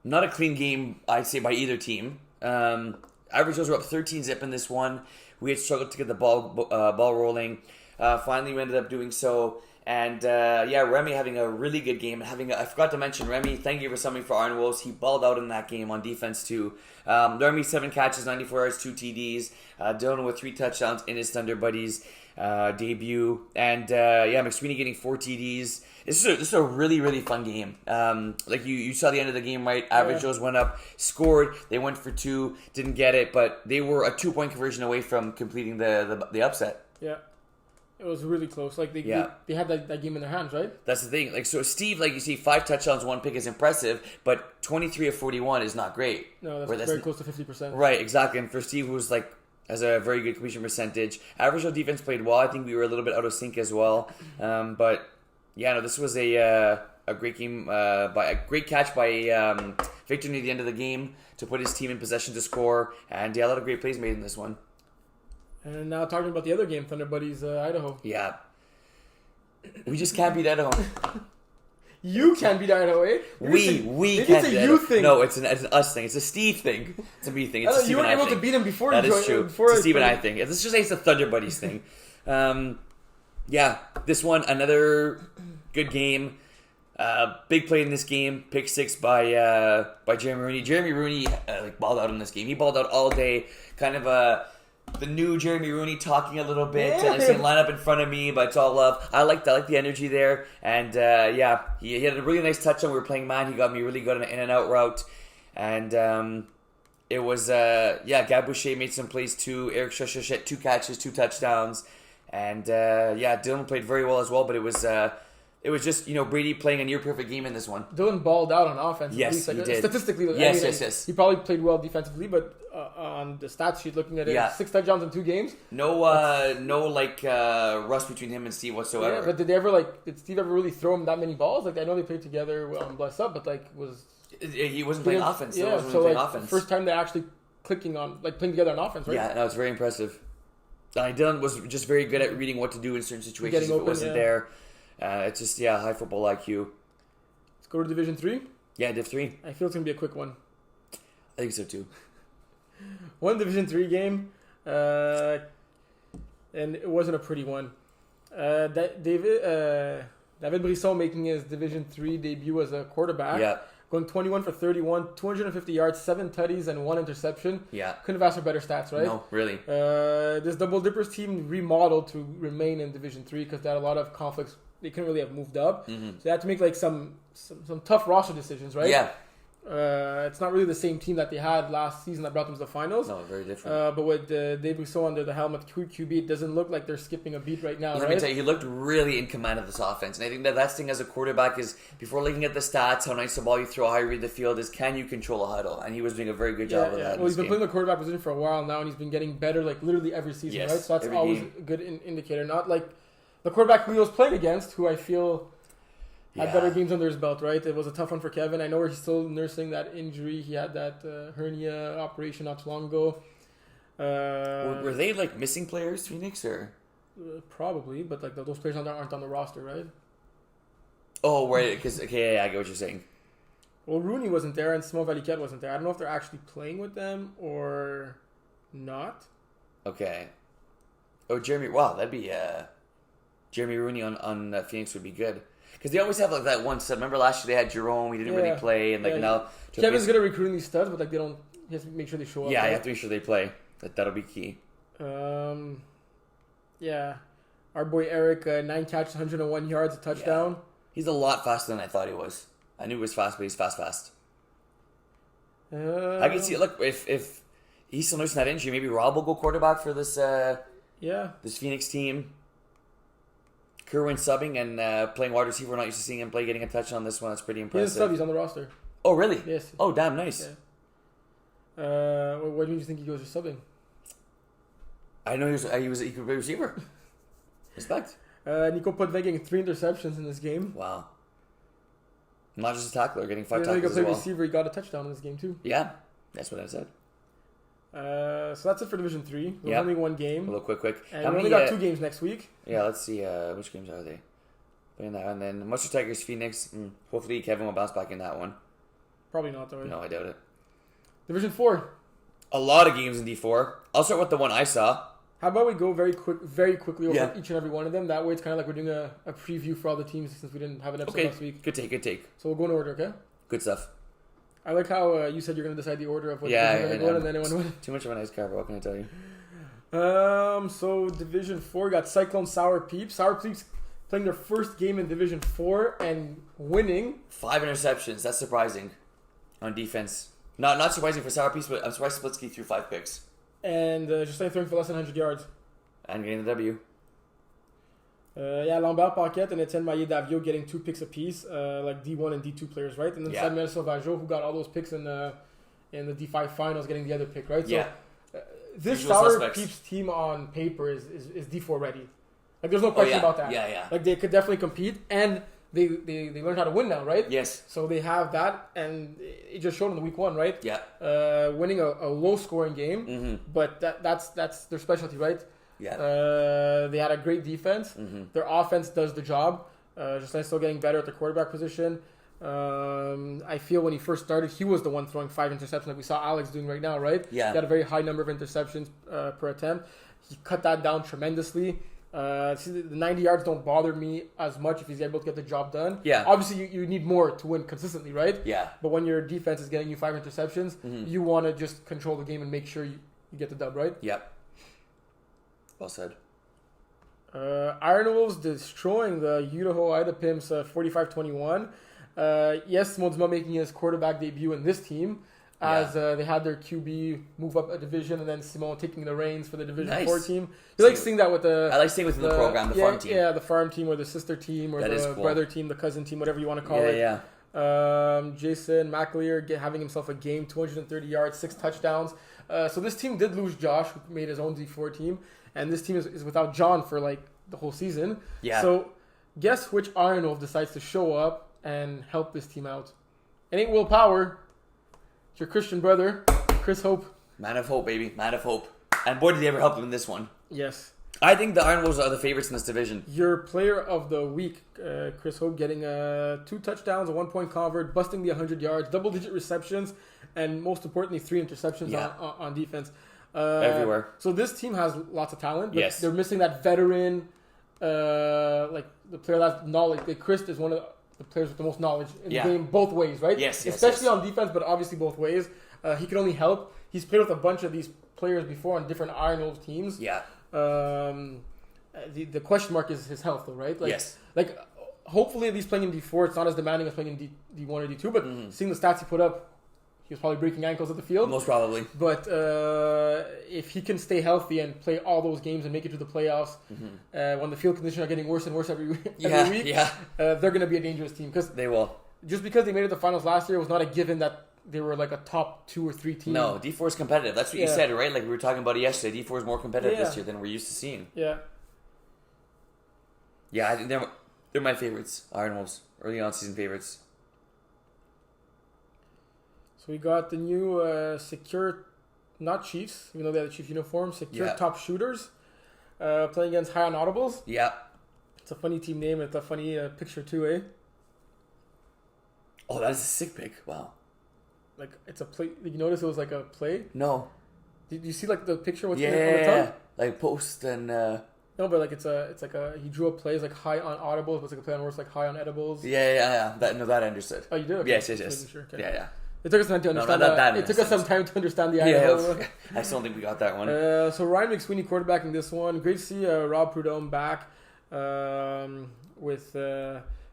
[SPEAKER 2] not a clean game, I'd say, by either team. Average Joes were up 13-zip in this one. We had struggled to get the ball rolling. Finally, we ended up doing so. And Remy having a really good game. I forgot to mention Remy. Thank you for subbing for Arn Wolves. He balled out in that game on defense too. Remy 7 catches, 94 yards, 2 TDs. Dylan with 3 touchdowns in his Thunder Buddies debut. And McSweeney getting 4 TDs. This is a really, really fun game. Like you saw the end of the game, right? Average Joes went up, scored. They went for 2, didn't get it, but they were a 2-point conversion away from completing the upset.
[SPEAKER 1] Yeah. It was really close. Like they had that game in their hands, right?
[SPEAKER 2] That's the thing. Like, so Steve, like you see, 5 touchdowns, 1 pick is impressive, but 23 of 41 is not great.
[SPEAKER 1] No, that's very close to 50%.
[SPEAKER 2] Right, exactly. And for Steve, who's like has a very good completion percentage, average defense played well. I think we were a little bit out of sync as well. But yeah, no, this was a great game by a great catch by Victor near the end of the game to put his team in possession to score, and a lot of great plays made in this one.
[SPEAKER 1] And now talking about the other game, Thunder Buddies, Idaho.
[SPEAKER 2] Yeah. We just can't beat Idaho.
[SPEAKER 1] You can't beat Idaho, eh?
[SPEAKER 2] We can't beat Idaho. Thing. No, it's an us thing. It's a Steve thing. It's a me thing. It's a Steve and I thing. You weren't able to beat him before. That is true. It's a Steve and I thing. It's just a Thunder Buddies thing. This one, another good game. Big play in this game. Pick 6 by Jeremy Rooney. Jeremy Rooney balled out in this game. He balled out all day. Kind of the new Jeremy Rooney talking a little bit, and I say line up in front of me, but it's all love. I like the energy there, and he had a really nice touchdown. We were playing man. He got me really good on an in and out route, and it was Gab Boucher made some plays too. Eric Shushash had 2 catches, 2 touchdowns, and Dylan played very well as well. But it was just Brady playing a near perfect game in this one.
[SPEAKER 1] Dylan balled out on offense.
[SPEAKER 2] Yes, he did.
[SPEAKER 1] Statistically,
[SPEAKER 2] yes.
[SPEAKER 1] He probably played well defensively, but on the stat sheet, looking at it, 6 touchdowns in 2 games.
[SPEAKER 2] No rust between him and Steve whatsoever.
[SPEAKER 1] Yeah, but did Steve ever really throw him that many balls? Like, I know they played together on Bless Up, but
[SPEAKER 2] he wasn't playing offense.
[SPEAKER 1] Yeah, offense. First time they're actually playing together on offense, right?
[SPEAKER 2] Yeah, that was very impressive. Dylan was just very good at reading what to do in certain situations if it wasn't there. It's just high football IQ.
[SPEAKER 1] Let's go to Division 3.
[SPEAKER 2] Yeah, Div 3.
[SPEAKER 1] I feel it's gonna be a quick one.
[SPEAKER 2] I think so too.
[SPEAKER 1] One Division 3 game, and it wasn't a pretty one. David Brisson making his Division 3 debut as a quarterback.
[SPEAKER 2] Yeah.
[SPEAKER 1] Going 21 for 31, 250 yards, 7 tutties, and 1 interception.
[SPEAKER 2] Yeah.
[SPEAKER 1] Couldn't have asked for better stats, right?
[SPEAKER 2] No, really.
[SPEAKER 1] This Double Dippers team remodeled to remain in Division 3 because they had a lot of conflicts. They couldn't really have moved up. Mm-hmm. So they had to make some tough roster decisions, right?
[SPEAKER 2] Yeah.
[SPEAKER 1] It's not really the same team that they had last season that brought them to the finals.
[SPEAKER 2] No, very different.
[SPEAKER 1] But with Dave Rousseau under the helm of QB, it doesn't look like they're skipping a beat right now.
[SPEAKER 2] Let me tell you, he looked really in command of this offense. And I think that's thing as a quarterback is, before looking at the stats, how nice the ball you throw, how you read the field, is can you control a huddle? And he was doing a very good job of that.
[SPEAKER 1] Well, he's been playing the quarterback position for a while now, and he's been getting better literally every season, right? So that's always a good indicator. Not like the quarterback who he was playing against, who I feel had better games under his belt, right? It was a tough one for Kevin. I know he's still nursing that injury. He had that hernia operation not too long ago.
[SPEAKER 2] Were they missing players, Phoenix, or?
[SPEAKER 1] Probably, but those players aren't on the roster, right?
[SPEAKER 2] Oh, right. Because I get what you're saying.
[SPEAKER 1] Well, Rooney wasn't there, and Simon Valiquette wasn't there. I don't know if they're actually playing with them or not.
[SPEAKER 2] Okay. Oh, Jeremy. Wow, that'd be Jeremy Rooney on Phoenix would be good. Because they always have that one stud. Remember last year they had Jerome. He didn't really play, and now
[SPEAKER 1] Kevin's good at recruiting these studs, but they don't. He has to make sure they show up.
[SPEAKER 2] Yeah, right? You have to make sure they play. That'll be key.
[SPEAKER 1] Yeah, our boy Eric, 9 catches, 101 yards, a touchdown.
[SPEAKER 2] Yeah. He's a lot faster than I thought he was. I knew he was fast, but he's fast. I can see. Look, if he's still nursing that injury, maybe Rob will go quarterback for this. This Phoenix team. Kerwin subbing and playing wide receiver. We're not used to seeing him play, getting a touch on this one. That's pretty impressive.
[SPEAKER 1] He's a sub. He's on the roster.
[SPEAKER 2] Oh, really?
[SPEAKER 1] Yes.
[SPEAKER 2] Oh, damn, nice.
[SPEAKER 1] Yeah. What do you think he goes for subbing?
[SPEAKER 2] I know he could be a receiver. Respect.
[SPEAKER 1] Nico Podveg getting 3 interceptions in this game.
[SPEAKER 2] Wow. Not just a tackler, getting 5 tackles
[SPEAKER 1] He
[SPEAKER 2] as well.
[SPEAKER 1] receiver, he got a touchdown in this game too.
[SPEAKER 2] Yeah, that's what I said.
[SPEAKER 1] So that's it for Division 3. We're only one game.
[SPEAKER 2] A little quick.
[SPEAKER 1] And we only got 2 games next week.
[SPEAKER 2] Yeah, let's see. Which games are they? Playing that, and then Mustard Tigers, Phoenix. Hopefully Kevin will bounce back in that one.
[SPEAKER 1] Probably not, though.
[SPEAKER 2] No, I doubt it.
[SPEAKER 1] Division 4.
[SPEAKER 2] A lot of games in D4. I'll start with the one I saw.
[SPEAKER 1] How about we go very quickly over each and every one of them? That way it's kind of like we're doing a preview for all the teams since we didn't have an episode last week.
[SPEAKER 2] Good take. So
[SPEAKER 1] we'll go in order, okay?
[SPEAKER 2] Good stuff.
[SPEAKER 1] I like how you said you're going to decide the order of what you're going to go in, and then it went.
[SPEAKER 2] Too much of a nice car, what can I tell you?
[SPEAKER 1] So Division 4 got Cyclone Sour Peeps. Sour Peeps playing their first game in Division 4 and winning.
[SPEAKER 2] 5 interceptions. That's surprising on defense. Not surprising for Sour Peeps, but I'm surprised Splitsky threw 5 picks.
[SPEAKER 1] And just throwing for less than 100 yards.
[SPEAKER 2] And getting the W.
[SPEAKER 1] Lambert Paquette and Etienne Maillet-Davio getting 2 picks apiece, like D1 and D2 players, right? And then Samuel Sauvageau, who got all those picks in the D5 finals, getting the other pick, right?
[SPEAKER 2] Yeah.
[SPEAKER 1] So this Sour Peeps team on paper is D4 ready. Like, there's no question about that.
[SPEAKER 2] Yeah.
[SPEAKER 1] Like, they could definitely compete, and they learned how to win now, right?
[SPEAKER 2] Yes.
[SPEAKER 1] So they have that, and it just showed in the week 1, right?
[SPEAKER 2] Yeah.
[SPEAKER 1] Winning a low-scoring game, but that's their specialty, right?
[SPEAKER 2] Yeah.
[SPEAKER 1] They had a great defense. Their offense does the job. Justin's still getting better at the quarterback position. I feel when he first started, he was the one throwing 5 interceptions like we saw Alex doing right now, right?
[SPEAKER 2] Yeah.
[SPEAKER 1] He had a very high number of interceptions per attempt. He cut that down tremendously. The 90 yards don't bother me as much if he's able to get the job done.
[SPEAKER 2] Yeah.
[SPEAKER 1] Obviously, you need more to win consistently, right?
[SPEAKER 2] Yeah.
[SPEAKER 1] But when your defense is getting you 5 interceptions, you want to just control the game and make sure you get the dub, right?
[SPEAKER 2] Yep. Well said.
[SPEAKER 1] Iron Wolves destroying the Idaho Ida Pimps 45-21. Yes, Modima making his quarterback debut in this team as they had their QB move up a division and then Simon taking the reins for the Division 4 team. You like seeing that with I
[SPEAKER 2] like seeing within the program, the farm team.
[SPEAKER 1] Yeah, the farm team or the sister team or the brother team, the cousin team, whatever you want to call it.
[SPEAKER 2] Yeah.
[SPEAKER 1] Jason McAleer having himself a game, 230 yards, 6 touchdowns. So this team did lose Josh, who made his own D4 team. And this team is without John for like the whole season. Yeah. So guess which Iron Wolf decides to show up and help this team out? It ain't Will Power. It's your Christian brother, Chris Hope.
[SPEAKER 2] Man of hope, baby. Man of hope. And boy, did he ever help him in this one.
[SPEAKER 1] Yes.
[SPEAKER 2] I think the Iron Wolves are the favorites in this division.
[SPEAKER 1] Your player of the week, Chris Hope, getting 2 touchdowns, a 1-point convert, busting the 100 yards, double-digit receptions, and most importantly, 3 interceptions on defense.
[SPEAKER 2] Everywhere.
[SPEAKER 1] So this team has lots of talent. But
[SPEAKER 2] yes.
[SPEAKER 1] They're missing that veteran, like the player that's knowledge. Like Chris is one of the players with the most knowledge in the game both ways, right?
[SPEAKER 2] Yes.
[SPEAKER 1] Especially on defense, but obviously both ways. He can only help. He's played with a bunch of these players before on different Iron Wolves teams.
[SPEAKER 2] Yeah.
[SPEAKER 1] The question mark is his health, though, right? Like,
[SPEAKER 2] yes.
[SPEAKER 1] Like, hopefully, at least playing in D4, it's not as demanding as playing in D1 or D2. But seeing the stats he put up, he was probably breaking ankles at the field.
[SPEAKER 2] Most probably.
[SPEAKER 1] But if he can stay healthy and play all those games and make it to the playoffs, when the field conditions are getting worse and worse every week, they're going to be a dangerous team. Because
[SPEAKER 2] they will.
[SPEAKER 1] Just because they made it to the finals last year, it was not a given that they were like a top 2 or 3 team.
[SPEAKER 2] No, D4 is competitive. That's what you said, right? Like we were talking about it yesterday. D4 is more competitive this year than we're used to seeing.
[SPEAKER 1] Yeah.
[SPEAKER 2] Yeah, I think they're my favorites. Iron Wolves, early on season favorites.
[SPEAKER 1] So we got the new secure, not Chiefs, even though they have the Chiefs uniform, secure top shooters playing against High on Audibles.
[SPEAKER 2] Yeah.
[SPEAKER 1] It's a funny team name. It's a funny picture too, eh?
[SPEAKER 2] Oh, that is a sick pick. Wow.
[SPEAKER 1] Like, it's a play. Did you notice it was like a play?
[SPEAKER 2] No.
[SPEAKER 1] Did you see like the picture? What's on the top?
[SPEAKER 2] Like post and...
[SPEAKER 1] No, but like it's like he drew a play. It's like high on audibles, but it's like a play on words like high on edibles.
[SPEAKER 2] Yeah. That I understood.
[SPEAKER 1] Oh, you did? Okay.
[SPEAKER 2] Yes.
[SPEAKER 1] Sure. Okay.
[SPEAKER 2] Yeah.
[SPEAKER 1] It took us time to understand that. It took us some time to understand the
[SPEAKER 2] idea. I still don't think we got that one.
[SPEAKER 1] So Ryan McSweeney quarterbacking this one. Great to see Rob Prudhomme back with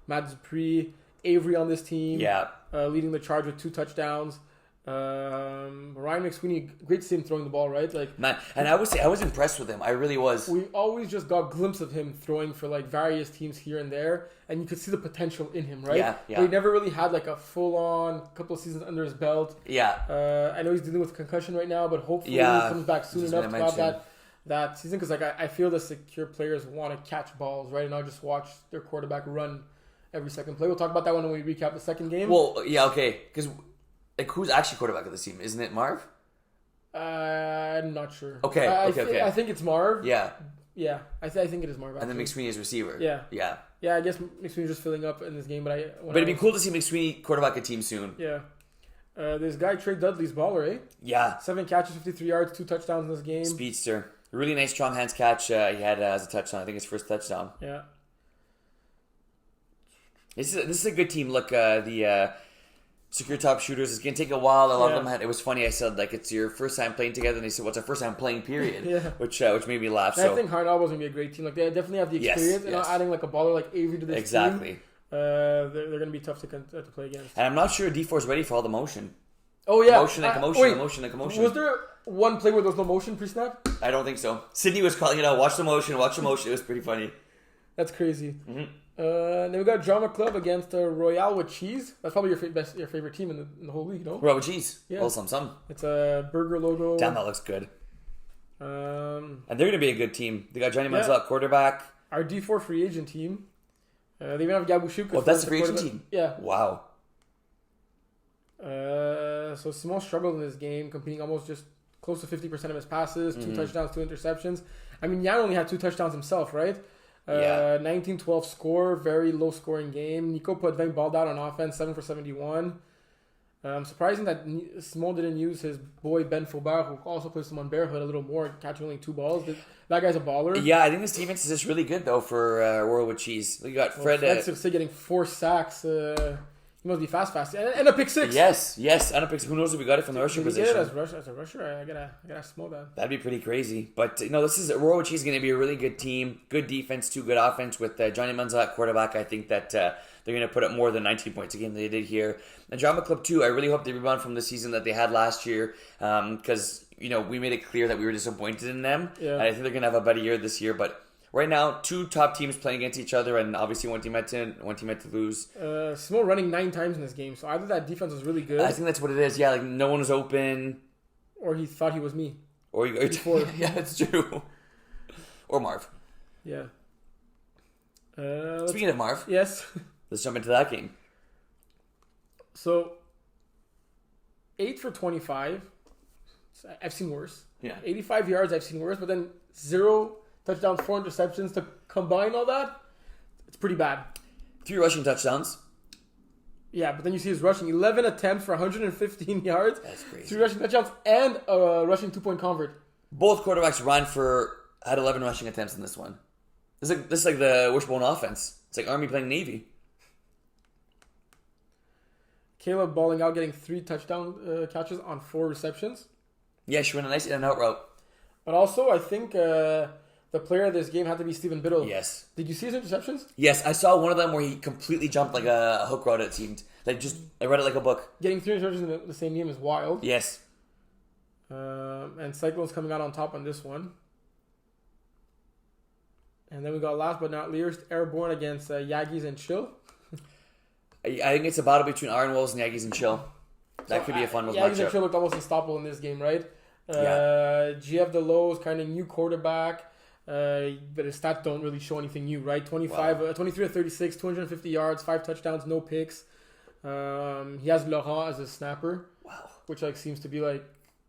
[SPEAKER 1] Matt Dupree, Avery on this team.
[SPEAKER 2] Yeah.
[SPEAKER 1] Leading the charge with 2 touchdowns. Ryan McSweeney, great to see him throwing the ball, right? Like,
[SPEAKER 2] man, and I would say I was impressed with him. I really was.
[SPEAKER 1] We always just got a glimpse of him throwing for like various teams here and there, and you could see the potential in him, right?
[SPEAKER 2] Yeah.
[SPEAKER 1] But he never really had like a full-on couple of seasons under his belt.
[SPEAKER 2] Yeah.
[SPEAKER 1] I know he's dealing with concussion right now, but hopefully he comes back soon enough to have that season because like I feel the secure players want to catch balls, right, and not just watch their quarterback run every second play. We'll talk about that when we recap the second game.
[SPEAKER 2] Well, yeah, okay, because like who's actually quarterback of this team? Isn't it Marv?
[SPEAKER 1] I'm not sure.
[SPEAKER 2] Okay, okay.
[SPEAKER 1] I think it's Marv.
[SPEAKER 2] Yeah.
[SPEAKER 1] Yeah, I think it is Marv.
[SPEAKER 2] And then McSweeney is receiver.
[SPEAKER 1] Yeah.
[SPEAKER 2] Yeah.
[SPEAKER 1] Yeah, I guess McSweeney's just filling up in this game, but
[SPEAKER 2] it'd be cool to see McSweeney quarterback a team soon.
[SPEAKER 1] Yeah. This guy, Trey Dudley's baller, eh?
[SPEAKER 2] Yeah.
[SPEAKER 1] 7 catches, 53 yards, 2 touchdowns in this game.
[SPEAKER 2] Speedster. Really nice strong hands catch he had as a touchdown. I think his first touchdown.
[SPEAKER 1] Yeah.
[SPEAKER 2] This is a good team. Look, the secure top shooters. It's going to take a while. A lot of them had... It was funny. I said, like, it's your first time playing together. And they said, what's our first time playing, period?
[SPEAKER 1] Yeah.
[SPEAKER 2] Which made me laugh.
[SPEAKER 1] I think Hartnell was going to be a great team. Like, they definitely have the experience. And adding, like, a baller like Avery to this team. They're going to be tough to play against.
[SPEAKER 2] And I'm not sure D4 is ready for all the motion.
[SPEAKER 1] Oh, yeah.
[SPEAKER 2] Motion and commotion.
[SPEAKER 1] Was there one play where there was no motion pre-snap?
[SPEAKER 2] I don't think so. Sydney was calling it out. Watch the motion. It was pretty funny.
[SPEAKER 1] That's crazy.
[SPEAKER 2] Mm-hmm.
[SPEAKER 1] Then we got Drama Club against Royale with Cheese. That's probably your favorite team in the whole league, no?
[SPEAKER 2] Royale with Cheese.
[SPEAKER 1] Yeah.
[SPEAKER 2] Well, some.
[SPEAKER 1] It's a burger logo.
[SPEAKER 2] Damn, that looks good.
[SPEAKER 1] And
[SPEAKER 2] they're going to be a good team. They got Johnny Manziel at quarterback.
[SPEAKER 1] Our D4 free agent team. They even have Gabushuk.
[SPEAKER 2] Oh, that's the free agent team?
[SPEAKER 1] Yeah.
[SPEAKER 2] Wow.
[SPEAKER 1] So Simon struggled in this game, competing almost just close to 50% of his passes, 2 touchdowns, 2 interceptions. I mean, Jan only had 2 touchdowns himself, right? 19-12 score, very low scoring game. Nico put Veng balled out on offense, 7 for 71. Surprising that Simon didn't use his boy Ben Faubert, who also plays Simon Barehood a little more, catching only 2 balls. That guy's a baller.
[SPEAKER 2] Yeah, I think this defense is just really good, though, for Royal with Cheese. You got Fred.
[SPEAKER 1] Fred's getting 4 sacks. He must be fast. And a pick 6.
[SPEAKER 2] Yes, and a pick 6. Who knows if we got it from the rushing position?
[SPEAKER 1] As a rusher, I gotta smell that.
[SPEAKER 2] That'd be pretty crazy. But, this is Royal with Cheese is going to be a really good team. Good defense, 2 good offense with Johnny Manziel at quarterback. I think that they're going to put up more than 19 points a game they did here. And Drama Club 2, I really hope they rebound from the season that they had last year because, we made it clear that we were disappointed in them.
[SPEAKER 1] Yeah.
[SPEAKER 2] And I think they're going to have a better year this year. But right now, 2 top teams playing against each other, and obviously one team had to lose.
[SPEAKER 1] Simone running 9 times in this game, so either that defense was really good.
[SPEAKER 2] I think that's what it is. Yeah, like no one was open,
[SPEAKER 1] or he thought he was me.
[SPEAKER 2] Or yeah, that's true. Or Marv.
[SPEAKER 1] Yeah.
[SPEAKER 2] Speaking of Marv,
[SPEAKER 1] yes.
[SPEAKER 2] Let's jump into that game.
[SPEAKER 1] So, 8 for 25. I've seen worse.
[SPEAKER 2] Yeah.
[SPEAKER 1] 85 yards, I've seen worse, but then 0 touchdowns, 4 interceptions to combine all that, it's pretty bad.
[SPEAKER 2] 3 rushing touchdowns.
[SPEAKER 1] Yeah, but then you see his rushing. 11 attempts for 115 yards.
[SPEAKER 2] That's crazy.
[SPEAKER 1] 3 rushing touchdowns and a rushing 2-point convert.
[SPEAKER 2] Both quarterbacks had 11 rushing attempts in this one. This is like the wishbone offense. It's like Army playing Navy.
[SPEAKER 1] Caleb balling out, getting 3 touchdown catches on 4 receptions.
[SPEAKER 2] Yeah, she ran a nice in-and-out route.
[SPEAKER 1] But also, I think the player of this game had to be Stephen Biddle.
[SPEAKER 2] Yes.
[SPEAKER 1] Did you see his interceptions?
[SPEAKER 2] Yes, I saw one of them where he completely jumped like a hook route, it seemed. I read it like a book.
[SPEAKER 1] Getting 3 interceptions in the same game is wild.
[SPEAKER 2] Yes.
[SPEAKER 1] And Cyclones coming out on top on this one. And then we got last but not least, Airborne against Yagis and Chill.
[SPEAKER 2] I think it's a battle between Iron Wolves and Yagis and Chill. That could be a fun matchup.
[SPEAKER 1] Yagis and Chill looked almost unstoppable in this game, right? GF Delos, kind of new quarterback, but his stats don't really show anything new, right? 23 of 36, 250 yards, 5 touchdowns, no picks. He has Laurent as a snapper, which seems to be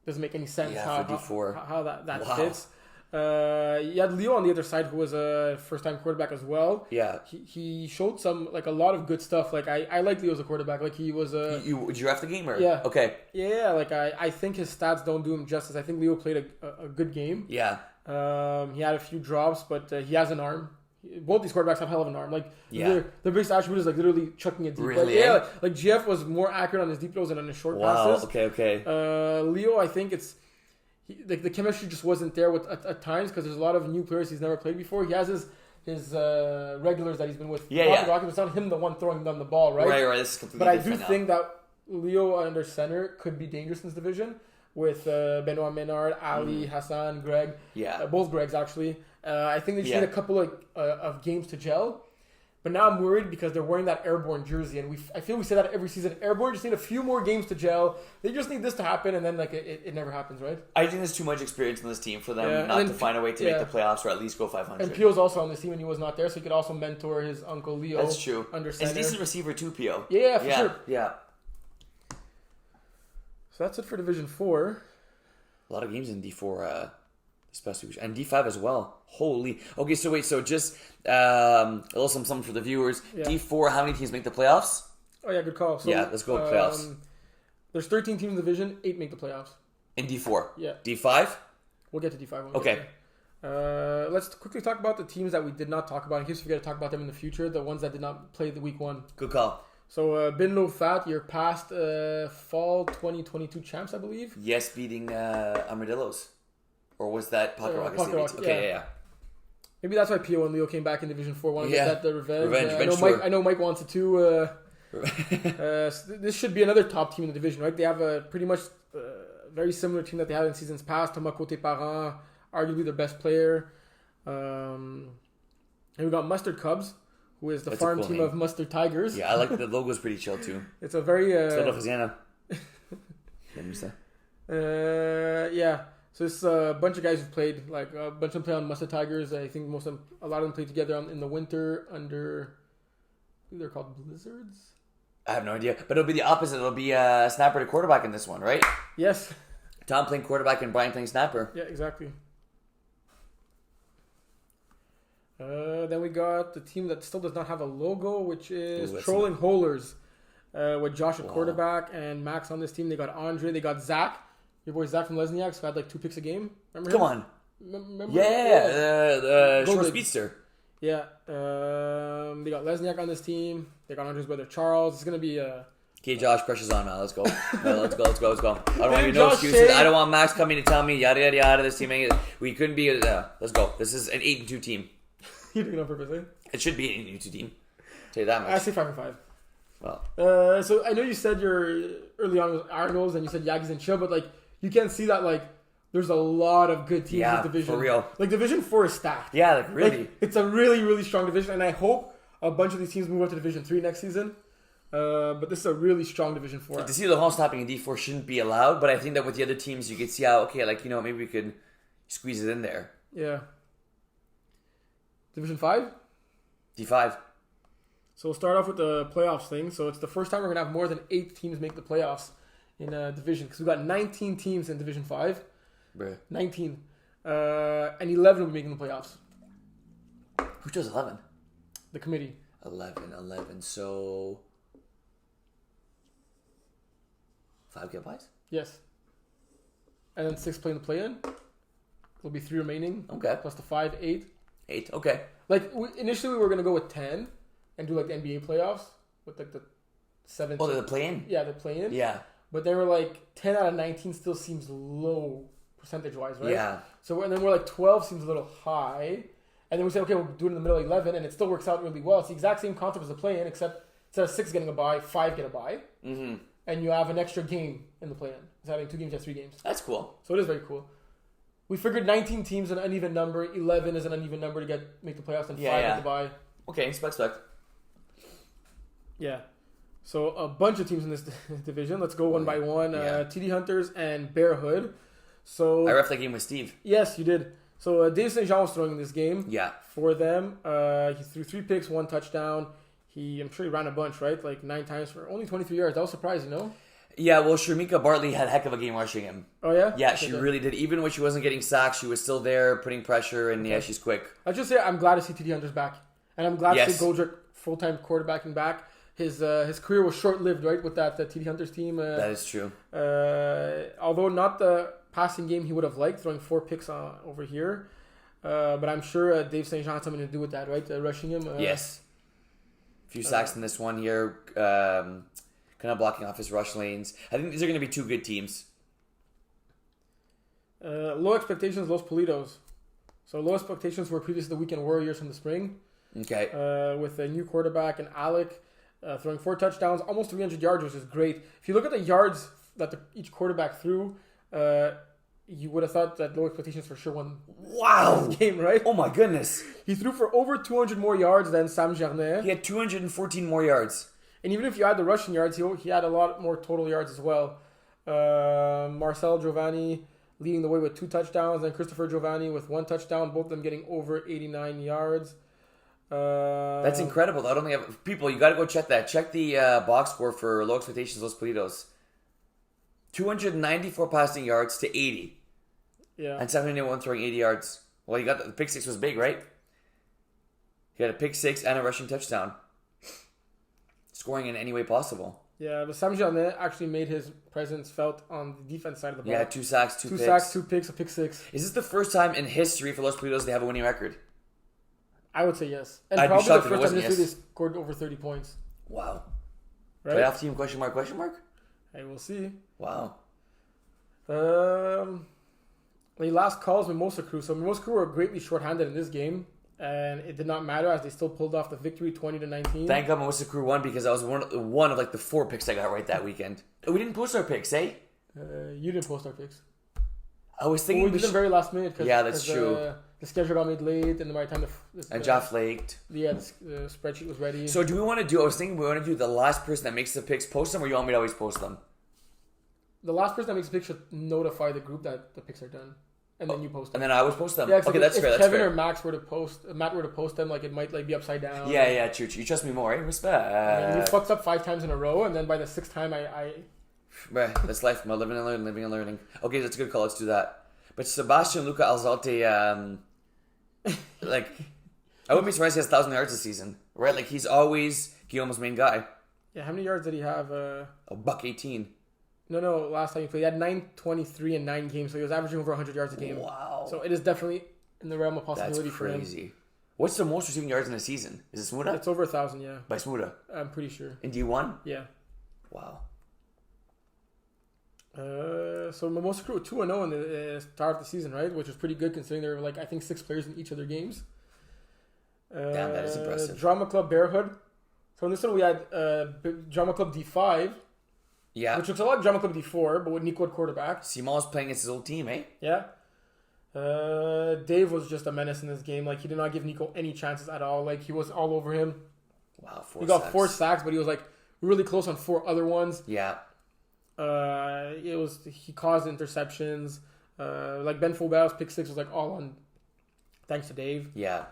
[SPEAKER 1] doesn't make any sense how that fits. You had Leo on the other side, who was a first-time quarterback as well.
[SPEAKER 2] Yeah,
[SPEAKER 1] he showed a lot of good stuff. I like Leo as a quarterback. He was a.
[SPEAKER 2] Did you draft the game or?
[SPEAKER 1] Yeah.
[SPEAKER 2] Okay.
[SPEAKER 1] Yeah, I think his stats don't do him justice. I think Leo played a good game.
[SPEAKER 2] Yeah.
[SPEAKER 1] He had a few drops, but he has an arm. Both these quarterbacks have hell of an arm. Their biggest attribute is literally chucking it deep.
[SPEAKER 2] Really?
[SPEAKER 1] GF was more accurate on his deep throws than on his short passes.
[SPEAKER 2] Okay.
[SPEAKER 1] Leo, I think it's. The chemistry just wasn't there at times because there's a lot of new players he's never played before. He has his regulars that he's been with. Rocky, it's not him the one throwing down the ball, right?
[SPEAKER 2] Right. This is completely
[SPEAKER 1] but I do think that Leo under center could be dangerous in this division with Benoit Menard, Ali, Hassan, Greg.
[SPEAKER 2] Yeah.
[SPEAKER 1] Both Gregs, actually. I think they just need a couple of games to gel. But now I'm worried because they're wearing that airborne jersey, and I feel we say that every season. Airborne just need a few more games to gel. They just need this to happen, and then like it never happens, right?
[SPEAKER 2] I think there's too much experience in this team for them not to find a way to make the playoffs or at least go 500.
[SPEAKER 1] And Pio's also on this team, and he was not there, so he could also mentor his uncle Leo.
[SPEAKER 2] That's true.
[SPEAKER 1] Under center.
[SPEAKER 2] He's a decent receiver too, Pio.
[SPEAKER 1] Yeah, for sure.
[SPEAKER 2] Yeah.
[SPEAKER 1] So that's it for Division 4.
[SPEAKER 2] A lot of games in D4, especially, and D5 as well. Holy. Okay, so wait, so just a little something for the viewers. Yeah. D4, how many teams make the playoffs?
[SPEAKER 1] Oh yeah, good call. So,
[SPEAKER 2] yeah, let's go with playoffs.
[SPEAKER 1] There's 13 teams in the division, 8 make the playoffs.
[SPEAKER 2] In D4?
[SPEAKER 1] Yeah.
[SPEAKER 2] D5?
[SPEAKER 1] We'll get to D5.
[SPEAKER 2] Okay.
[SPEAKER 1] Let's quickly talk about the teams that we did not talk about in case we forget to talk about them in the future. The ones that did not play the week 1.
[SPEAKER 2] Good call.
[SPEAKER 1] So, Bin Low Fat, your past fall 2022 champs, I believe.
[SPEAKER 2] Yes, beating Armadillos. Or was that Pocket Rockets?
[SPEAKER 1] Okay, yeah. Maybe that's why Pio and Leo came back in Division 4. Want to get that revenge. I know Mike wants it too. This should be another top team in the division, right? They have a pretty much very similar team that they had in seasons past. Thomas Côté-Parent, arguably their best player. And we got Mustard Cubs, who is the farm team of Mustard Tigers.
[SPEAKER 2] Yeah, I like the logo's pretty chill too.
[SPEAKER 1] It's a very... yeah. So it's a bunch of guys who've played, like a bunch of them play on Mustard Tigers. I think a lot of them played together in the winter under, I think they're called Blizzards.
[SPEAKER 2] I have no idea, but it'll be the opposite. It'll be snapper to quarterback in this one, right?
[SPEAKER 1] Yes.
[SPEAKER 2] Tom playing quarterback and Brian playing snapper.
[SPEAKER 1] Yeah, exactly. Then we got the team that still does not have a logo, which is Trolling Holers, with Josh at quarterback and Max on this team. They got Andre, they got Zach. Your boy Zach from Lesniaks, who had like 2 picks a game. Remember him?
[SPEAKER 2] Come on.
[SPEAKER 1] Remember?
[SPEAKER 2] Yeah, short speedster.
[SPEAKER 1] Yeah. They got Lesniak on this team. They got Andre's brother Charles. It's going to be...
[SPEAKER 2] Okay, Josh, pressure's on now. Let's go. Let's go. I don't want to be no excuses. I don't want Max coming to tell me, yada, yada, yada, this team ain't... We couldn't be... let's go. This is an 8-2 team.
[SPEAKER 1] You doing it on purpose, eh?
[SPEAKER 2] It should be an 8-2 team. I'll tell you that much.
[SPEAKER 1] I say 5-5.
[SPEAKER 2] Well.
[SPEAKER 1] So I know you said you're early on with Argos and you said Yagis and Chill, but like... You can see that, like, there's a lot of good teams in this division.
[SPEAKER 2] For real.
[SPEAKER 1] Like, Division 4 is stacked.
[SPEAKER 2] Yeah, like, really.
[SPEAKER 1] Like, it's a really, really strong division, and I hope a bunch of these teams move up to Division 3 next season. But this is a really strong Division 4.
[SPEAKER 2] Like, to see the whole stopping in D4 shouldn't be allowed, but I think that with the other teams, you could see how, okay, like, maybe we could squeeze it in there.
[SPEAKER 1] Yeah. Division 5?
[SPEAKER 2] D5.
[SPEAKER 1] So we'll start off with the playoffs thing. So it's the first time we're going to have more than 8 teams make the playoffs in a division, because we've got 19 teams in Division 5.
[SPEAKER 2] Bruh.
[SPEAKER 1] 19. And 11 will be making the playoffs.
[SPEAKER 2] Who chose 11?
[SPEAKER 1] The committee.
[SPEAKER 2] 11. So 5 get buys?
[SPEAKER 1] Yes. And then 6 play in the play-in. There'll be 3 remaining.
[SPEAKER 2] Okay.
[SPEAKER 1] Plus the 5, 8.
[SPEAKER 2] 8, okay.
[SPEAKER 1] Like, initially we were going to go with 10 and do like the NBA playoffs with like the 7.
[SPEAKER 2] Oh, the play-in?
[SPEAKER 1] Yeah, the play-in.
[SPEAKER 2] Yeah.
[SPEAKER 1] But they were like 10 out of 19 still seems low percentage-wise, right?
[SPEAKER 2] Yeah.
[SPEAKER 1] So and then we're like 12 seems a little high. And then we say, okay, we'll do it in the middle of 11, and it still works out really well. It's the exact same concept as the play-in, except instead of 6 getting a bye, 5 get a bye.
[SPEAKER 2] Mm-hmm. And
[SPEAKER 1] you have an extra game in the play-in. It's having 2 games, you have 3 games.
[SPEAKER 2] That's cool.
[SPEAKER 1] So it is very cool. We figured 19 teams is an uneven number, 11 is an uneven number to make the playoffs, and 5 get the bye.
[SPEAKER 2] Okay, expect.
[SPEAKER 1] Yeah. So a bunch of teams in this division. Let's go one by one. TD Hunters and Bear Hood. So
[SPEAKER 2] I ref that game with Steve.
[SPEAKER 1] Yes, you did. So Dave St. Jean was throwing in this game.
[SPEAKER 2] Yeah.
[SPEAKER 1] For them, he threw 3 picks, 1 touchdown. I'm sure he ran a bunch, right? Like 9 times for only 23 yards. That was surprising, no?
[SPEAKER 2] Yeah, well, Sharmika Bartley had a heck of a game rushing him.
[SPEAKER 1] Oh, yeah?
[SPEAKER 2] Yeah, she really did. Even when she wasn't getting sacked, she was still there, putting pressure, and she's quick.
[SPEAKER 1] I'll just say I'm glad to see TD Hunters back. And I'm glad to see Goldrick full-time quarterbacking back. His career was short-lived, right, with that TD Hunters team.
[SPEAKER 2] That is true.
[SPEAKER 1] Although not the passing game he would have liked, throwing 4 picks over here. But I'm sure Dave St. Jean had something to do with that, right? Rushing him.
[SPEAKER 2] Yes. A few sacks in this one here. Kind of blocking off his rush lanes. I think these are going to be 2 good teams.
[SPEAKER 1] Low expectations, Los Politos. So low expectations were previously the Weekend Warriors from the spring.
[SPEAKER 2] Okay.
[SPEAKER 1] With a new quarterback and Alec throwing 4 touchdowns, almost 300 yards, which is great. If you look at the yards that each quarterback threw, you would have thought that low expectations for sure won
[SPEAKER 2] this
[SPEAKER 1] game, right?
[SPEAKER 2] Oh my goodness.
[SPEAKER 1] He threw for over 200 more yards than Sam Jarnet.
[SPEAKER 2] He had 214 more yards.
[SPEAKER 1] And even if you add the rushing yards, he had a lot more total yards as well. Marcel Giovanni leading the way with 2 touchdowns, and Christopher Giovanni with 1 touchdown, both of them getting over 89 yards.
[SPEAKER 2] That's incredible. I don't think people, you got to go check that. Check the box score for low expectations, Los Pulidos. 294 passing yards to 80.
[SPEAKER 1] Yeah.
[SPEAKER 2] And 781 throwing 80 yards. Well, you got the pick 6 was big, right? He had a pick 6 and a rushing touchdown. Scoring in any way possible.
[SPEAKER 1] Yeah, but Sam Jarnet actually made his presence felt on the defense side of the ball.
[SPEAKER 2] Yeah, 2 sacks, 2 picks.
[SPEAKER 1] 2 sacks, 2 picks, a pick 6.
[SPEAKER 2] Is this the first time in history for Los Pulidos they have a winning record?
[SPEAKER 1] I would say yes. And
[SPEAKER 2] I'd
[SPEAKER 1] probably
[SPEAKER 2] be shocked
[SPEAKER 1] the
[SPEAKER 2] if it
[SPEAKER 1] first time
[SPEAKER 2] wasn't
[SPEAKER 1] in history
[SPEAKER 2] yes.
[SPEAKER 1] they scored over 30 points.
[SPEAKER 2] Wow.
[SPEAKER 1] Right?
[SPEAKER 2] Playoff team, question mark?
[SPEAKER 1] Hey, we'll see.
[SPEAKER 2] Wow.
[SPEAKER 1] The last calls Mimosa Crew. So Mimosa Crew were greatly shorthanded in this game, and it did not matter as they still pulled off the victory, 20-19.
[SPEAKER 2] Thank God Mimosa Crew won because I was one of like the 4 picks I got right that weekend. We didn't post our picks, eh?
[SPEAKER 1] You didn't post our picks.
[SPEAKER 2] I was thinking
[SPEAKER 1] we did them very last minute.
[SPEAKER 2] Yeah, that's true.
[SPEAKER 1] The schedule got made late, and by the time
[SPEAKER 2] and Jaff flaked.
[SPEAKER 1] Yeah, the spreadsheet was ready.
[SPEAKER 2] So do we want to do? I was thinking we want to do the last person that makes the picks post them, or you want me to always post them?
[SPEAKER 1] The last person that makes a pick should notify the group that the picks are done, and then you post them.
[SPEAKER 2] And then I always post them.
[SPEAKER 1] Yeah,
[SPEAKER 2] okay, that's fair.
[SPEAKER 1] If
[SPEAKER 2] That's
[SPEAKER 1] Kevin
[SPEAKER 2] fair.
[SPEAKER 1] or Matt were to post them, like it might like be upside down.
[SPEAKER 2] Yeah, true. You trust me more, eh? Respect.
[SPEAKER 1] I mean, you fucked up 5 times in a row, and then by the 6th time, I
[SPEAKER 2] That's life, man. Living and learning. Okay, that's a good call. Let's do that. But Sebastian Luca Alzate, like, I wouldn't be surprised he has 1,000 yards this season, right? Like, he's always Guillaume's main guy.
[SPEAKER 1] Yeah, how many yards did he have?
[SPEAKER 2] $118.
[SPEAKER 1] No, last time he played, he had 923 in 9 games, so he was averaging over 100 yards a game.
[SPEAKER 2] Wow.
[SPEAKER 1] So it is definitely in the realm of possibility
[SPEAKER 2] That's
[SPEAKER 1] for him.
[SPEAKER 2] crazy. What's the most receiving yards in a season? Is it Smuda?
[SPEAKER 1] It's over 1,000, yeah.
[SPEAKER 2] By Smuda?
[SPEAKER 1] I'm pretty sure.
[SPEAKER 2] In D1?
[SPEAKER 1] Yeah.
[SPEAKER 2] Wow.
[SPEAKER 1] So Mimosa Crew 2-0 in the start of the season, right? Which was pretty good considering there were like I think 6 players in each of their games.
[SPEAKER 2] Damn, that is impressive.
[SPEAKER 1] Drama Club Bearhood. So in this one we had Drama Club D5.
[SPEAKER 2] Yeah.
[SPEAKER 1] Which looks a lot like Drama Club D4, but with Nico at quarterback.
[SPEAKER 2] Simon was playing against his old team, eh?
[SPEAKER 1] Yeah. Dave was just a menace in this game. Like he did not give Nico any chances at all. Like he was all over him.
[SPEAKER 2] Wow,
[SPEAKER 1] he got 4 sacks, but he was like really close on 4 other ones.
[SPEAKER 2] Yeah.
[SPEAKER 1] He caused interceptions. Like Ben Faubert's pick 6 was like all on thanks to Dave.
[SPEAKER 2] Yeah.